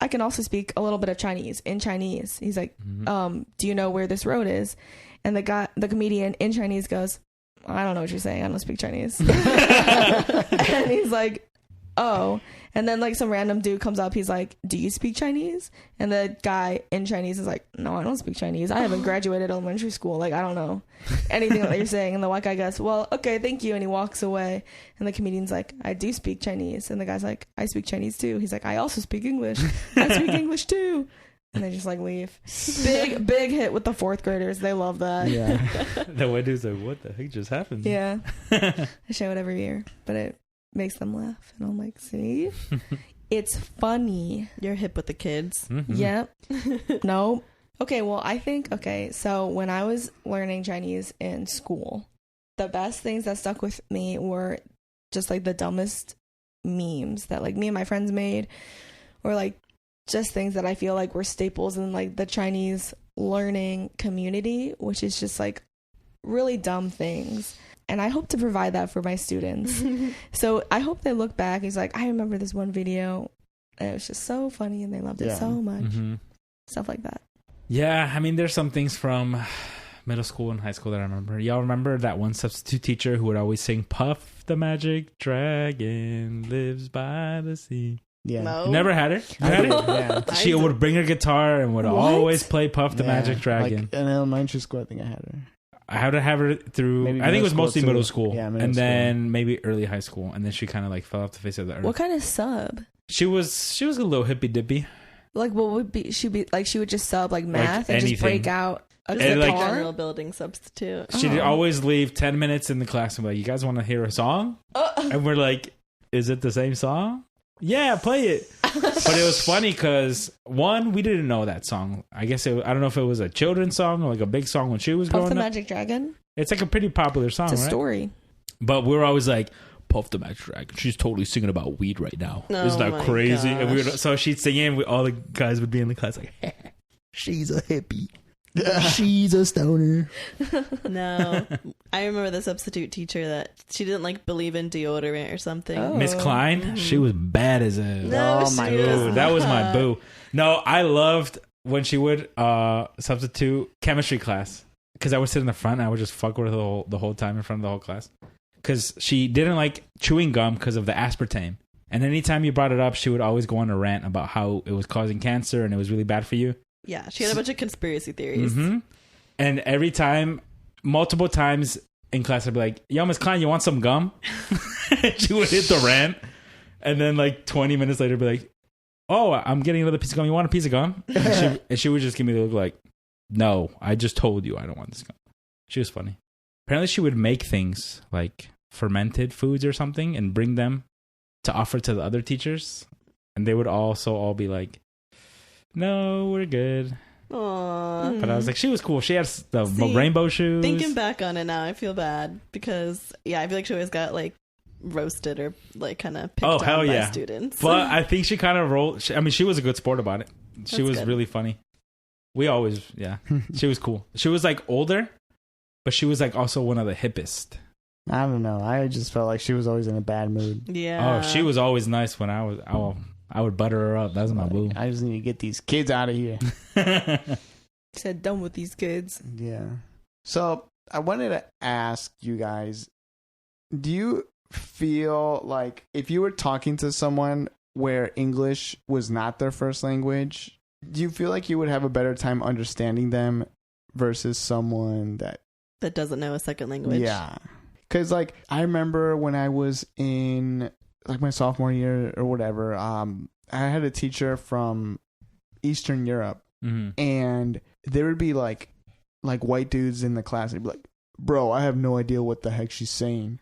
I can also speak a little bit of Chinese, in Chinese. He's like, do you know where this road is? And the comedian in Chinese goes, I don't know what you're saying. I don't speak Chinese. And he's like, oh. And then like some random dude comes up. He's like, do you speak Chinese? And the guy in Chinese is like, no, I don't speak Chinese. I haven't graduated elementary school. Like, I don't know anything that you're saying. And the white guy goes, well, okay, thank you. And he walks away. And the comedian's like, I do speak Chinese. And the guy's like, I speak Chinese too. He's like, I also speak English. I speak English too. And they just like leave. Big hit with the fourth graders. They love that. Yeah. The white dude's like, what the heck just happened? Yeah. I show it every year, but it makes them laugh. And I'm like, see? It's funny. You're hip with the kids. Mm-hmm. Yep. No. Okay, well, so when I was learning Chinese in school, the best things that stuck with me were just like the dumbest memes that like me and my friends made, or like just things that I feel like were staples in like the Chinese learning community, which is just like really dumb things. And I hope to provide that for my students. So I hope they look back. He's like, I remember this one video and it was just so funny and they loved it so much. Stuff like that. Yeah, I mean, there's some things from middle school and high school that I remember. Y'all remember that one substitute teacher who would always sing Puff the Magic Dragon lives by the sea? Yeah. No. You never had her? You had her? Yeah. She would bring her guitar and would What? always play Puff the Yeah. Magic Dragon. Like in elementary school, I think I had her. I had to have her through. Maybe I think it was middle mostly school, middle too. school, Yeah, middle and school. then maybe early high school, and then she kind of like fell off the face of the earth. What kind of sub? She was a little hippy dippy. Like, what would be? She be like, she would just sub like math and just anything. break out a Just And, like like- general building substitute. She'd Oh. always leave 10 minutes in the class and be like, "You guys want to hear a song?" And we're like, "Is it the same song?" Yeah, play it. But it was funny because one, we didn't know that song. I guess I don't know if it was a children's song or like a big song when she was Puff growing the up. Magic Dragon. It's like a pretty popular song, It's a right? story. But we were always like, Puff the Magic Dragon. She's totally singing about weed right now. Oh Isn't that my crazy? And we would, gosh. so she'd sing it, and all the guys would be in the class like, she's a hippie. She's a stoner. No. I remember the substitute teacher that she didn't like believe in deodorant or something. Oh. Miss Klein, she was bad as a... No, Oh my she God. was Ooh, that was my not. boo. No, I loved when she would substitute chemistry class because I would sit in the front and I would just fuck with her the whole time in front of the whole class because she didn't like chewing gum because of the aspartame. And anytime you brought it up, she would always go on a rant about how it was causing cancer and it was really bad for you. Yeah, she had a bunch of conspiracy theories. Mm-hmm. And every time, multiple times in class, I'd be like, "Yo, Miss Klein, you want some gum?" She would hit the rant. And then like 20 minutes later, be like, "Oh, I'm getting another piece of gum. You want a piece of gum?" And she would just give me the look like, "No, I just told you I don't want this gum." She was funny. Apparently she would make things like fermented foods or something and bring them to offer to the other teachers. And they would also all be like, "No, we're good." Aww. But I was like, she was cool. She had the See, rainbow shoes. Thinking back on it now, I feel bad because, yeah, I feel like she always got like roasted or like kind of picked Oh, on hell by yeah. students. But I think she kind of rolled. I mean, she was a good sport about it. She That's was good. really funny. We always, yeah. She was cool. She was like older, but she was like also one of the hippest. I don't know. I just felt like she was always in a bad mood. yeah. Oh, she was always nice when I would butter her up. That was my boo. I just need to get these kids out of here. Said done with these kids. Yeah. So I wanted to ask you guys, do you feel like if you were talking to someone where English was not their first language, do you feel like you would have a better time understanding them versus someone that... that doesn't know a second language. Yeah. Because, like, I remember when I was in, like, my sophomore year or whatever, I had a teacher from Eastern Europe, Mhm. and there would be, like white dudes in the class. They'd be like, "Bro, I have no idea what the heck she's saying."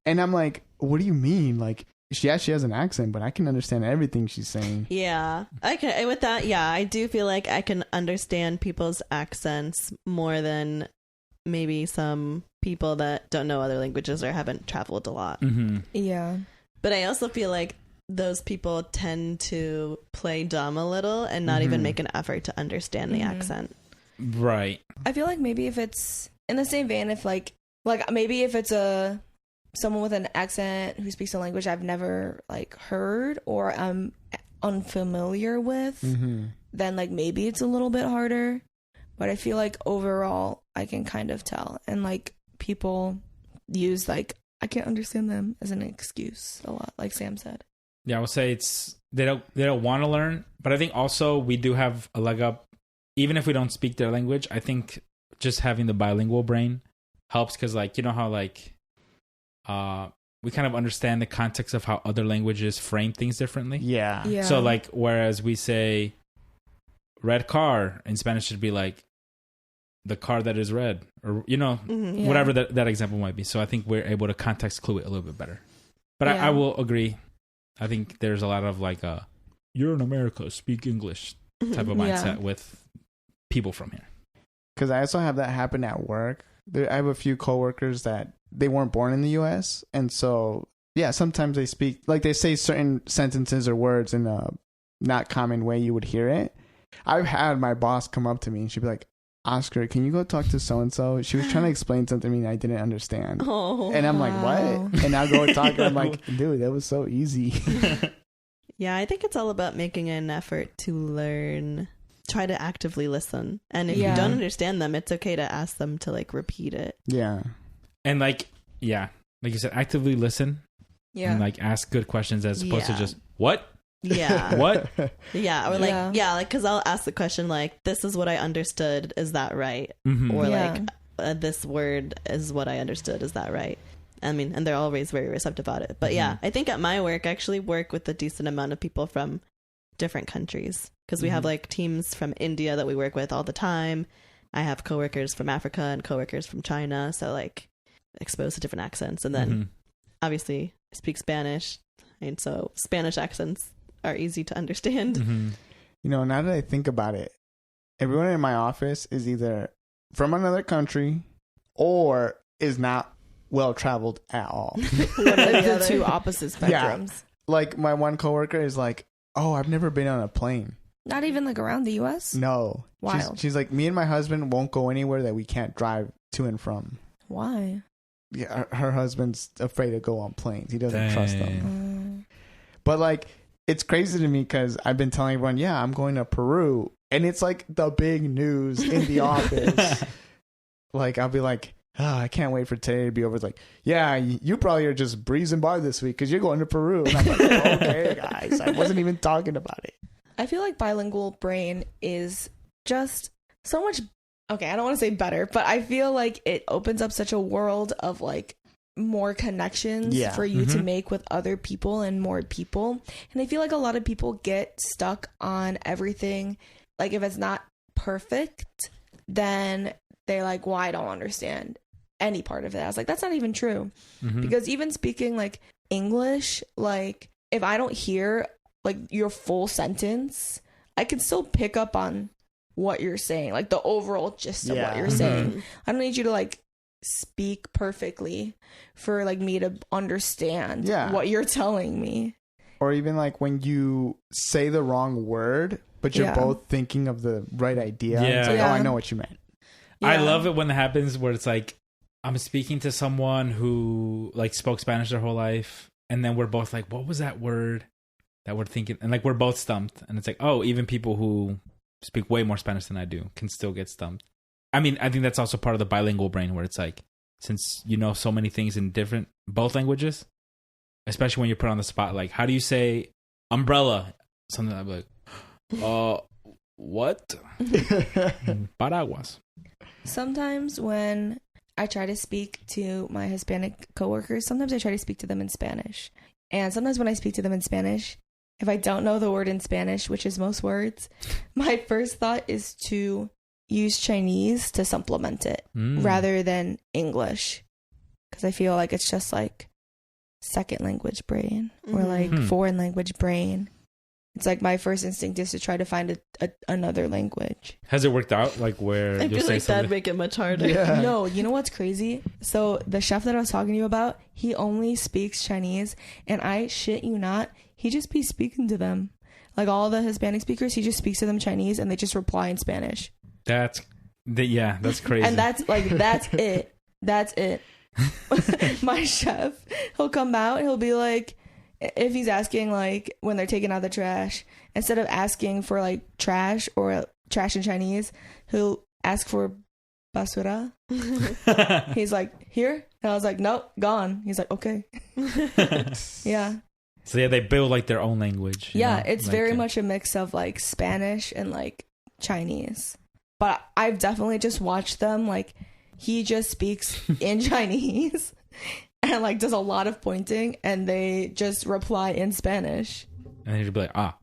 And I'm like, what do you mean? Like, she has an accent, but I can understand everything she's saying. Yeah. I can, with that, yeah, I do feel like I can understand people's accents more than maybe some people that don't know other languages or haven't traveled a lot. Mhm. Yeah. But I also feel like those people tend to play dumb a little and not even Mhm. make an effort to understand the Mhm. accent. Right. I feel like maybe if it's in the same vein, if like maybe if it's someone with an accent who speaks a language I've never like heard or I'm unfamiliar with, Mm-hmm. then like maybe it's a little bit harder. But I feel like overall I can kind of tell, and like people use like I can't understand them as an excuse a lot, like Sam said. Yeah, I would say they don't want to learn, but I think also we do have a leg up, even if we don't speak their language. I think just having the bilingual brain helps because, like, you know how like we kind of understand the context of how other languages frame things differently. Yeah. Yeah. So like, whereas we say red car in Spanish should be like the car that is red, or you know, Mhm. Yeah. whatever that example might be. So I think we're able to context clue it a little bit better. But Yeah. I will agree. I think there's a lot of like you're in America, speak English type of Yeah. mindset with people from here. Because I also have that happen at work. I have a few coworkers that they weren't born in the U.S. And so, yeah, sometimes they speak, like they say certain sentences or words in a not common way you would hear it. I've had my boss come up to me and she'd be like, "Oscar, can you go talk to so-and-so? She was trying to explain something to me and I didn't understand." Oh. And I'm like, Wow. "What?" And I'll go and talk and I'm like, "Dude, that was so easy." Yeah, I think it's all about making an effort to learn try to actively listen. And if Yeah. you don't understand them, it's okay to ask them to like repeat it. Yeah. And like you said, actively listen Yeah. and like ask good questions as opposed to Yeah. just what? Yeah. What? Yeah. Or like, Yeah. yeah, like, because I'll ask the question like, this is what I understood. Is that right? Mhm. Or Yeah. like, this word is what I understood. Is that right? I mean, and they're always very receptive about it. But yeah, I think at my work, I actually work with a decent amount of people from different countries because we have like teams from India that we work with all the time. I have coworkers from Africa and coworkers from China. So like exposed to different accents. And then obviously I speak Spanish. And so Spanish accents are easy to understand. Mhm. You know, now that I think about it, everyone in my office is either from another country or is not well traveled at all. What are the the other? two opposite Yeah. spectrums. Like my one coworker is like, "Oh, I've never been on a plane." Not even like around the U.S. No. Wild. She's like, "Me and my husband won't go anywhere that we can't drive to and from." Why? Yeah, her husband's afraid to go on planes. He doesn't trust them. Mm. But like, it's crazy to me because I've been telling everyone, "Yeah, I'm going to Peru," and it's like the big news in the office. Like, I'll be like, "Oh, I can't wait for today to be over." It's like, "Yeah, you probably are just breezing by this week because you're going to Peru." And I'm like, "Okay, guys, I wasn't even talking about it." I feel like bilingual brain is just so much. Okay, I don't want to say better, but I feel like it opens up such a world of like more connections Yeah. for you to make with other people and more people. And I feel like a lot of people get stuck on everything. Like if it's not perfect, then they're like, well, I don't understand any part of it. I was like, that's not even true. Because even speaking like English, like if I don't hear like your full sentence, I can still pick up on what you're saying, like the overall gist of what you're saying. I don't need you to like speak perfectly for like me to understand what you're telling me. Or even like when you say the wrong word, but you're both thinking of the right idea. Yeah. It's like, Yeah. "Oh, I know what you meant." I love it when it happens where it's like I'm speaking to someone who like spoke Spanish their whole life, and then we're both like, "What was that word that we're thinking?" And like we're both stumped, and it's like, oh, even people who speak way more Spanish than I do can still get stumped. I mean, I think that's also part of the bilingual brain where it's like, since you know so many things in both languages, especially when you're put on the spot, like how do you say umbrella? Something like, what? Paraguas. Sometimes when I try to speak to my Hispanic coworkers, sometimes I try to speak to them in Spanish. And sometimes when I speak to them in Spanish, if I don't know the word in Spanish, which is most words, my first thought is to use Chinese to supplement it rather than English. Because I feel like it's just like second language brain or like foreign language brain. It's like my first instinct is to try to find another language. Has it worked out? Like where I you'll feel say like something? that'd make it much harder. Yeah. No, you know what's crazy? So the chef that I was talking to you about, he only speaks Chinese, and I shit you not, he just be speaking to them. Like all the Hispanic speakers, he just speaks to them Chinese, and they just reply in Spanish. That's crazy. And that's like that's it. That's it. My chef, he'll come out, he'll be like, if he's asking like when they're taking out the trash, instead of asking for like trash or trash in Chinese, he'll ask for basura. He's like, here? And I was like, nope, gone. He's like, okay. Yeah. So yeah, they build like their own language. you Yeah, know? it's Like, very much a mix of like Spanish and like Chinese. But I've definitely just watched them, like he just speaks in Chinese and like does a lot of pointing, and they just reply in Spanish. And you'd be like, ah.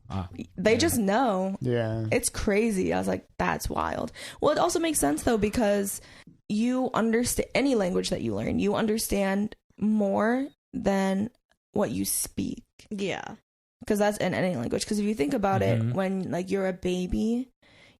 They just know. Yeah. It's crazy. I was like, that's wild. Well, it also makes sense though, because you understand any language that you learn, you understand more than what you speak. Yeah. Because that's in any language. Because if you think about it, when like you're a baby,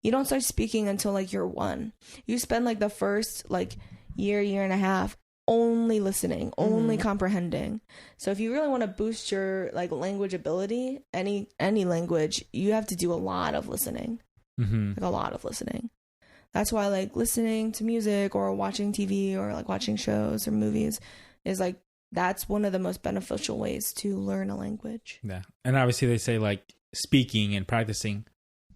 you don't start speaking until like you're 1. You spend like the first like year and a half only listening, only comprehending. So if you really want to boost your like language ability, any language, you have to do a lot of listening. Like a lot of listening. That's why like listening to music or watching TV or like watching shows or movies is like, that's one of the most beneficial ways to learn a language. Yeah. And obviously they say like speaking and practicing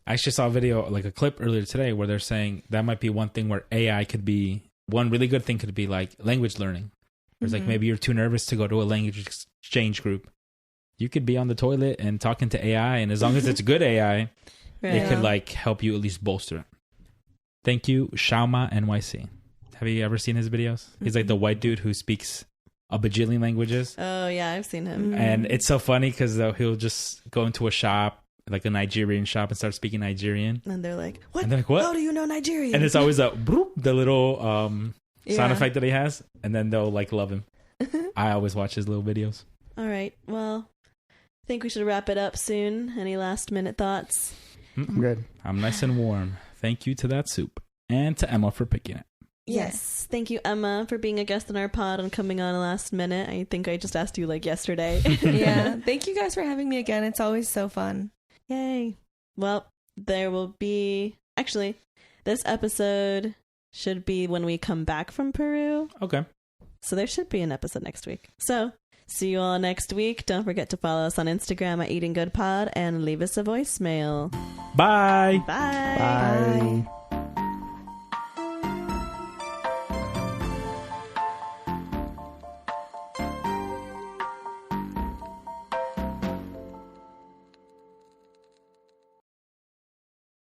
I actually saw a video, like a clip earlier today, where they're saying that might be one thing where AI could be, one really good thing could be like language learning. Where it's like maybe you're too nervous to go to a language exchange group. You could be on the toilet and talking to AI, and as long as it's good AI, it could like help you at least bolster it. Thank you, Shauma NYC. Have you ever seen his videos? He's like the white dude who speaks a bajillion languages. Oh yeah, I've seen him. And it's so funny because he'll just go into a shop, like a Nigerian shop, and start speaking Nigerian. And they're like, "What? And they're like, what? How do you know Nigerian?" And it's always a broop, the little sound effect that he has, and then they'll like love him. I always watch his little videos. All right, well, I think we should wrap it up soon. Any last minute thoughts? I'm good. I'm nice and warm. Thank you to that soup and to Emma for picking it. Yes. Thank you, Emma, for being a guest on our pod and coming on last minute. I think I just asked you like yesterday. Yeah. Thank you guys for having me again. It's always so fun. Yay. Well, there will be... Actually, this episode should be when we come back from Peru. Okay. So there should be an episode next week. So, see you all next week. Don't forget to follow us on Instagram at Eating Good Pod and leave us a voicemail. Bye. Bye. Bye.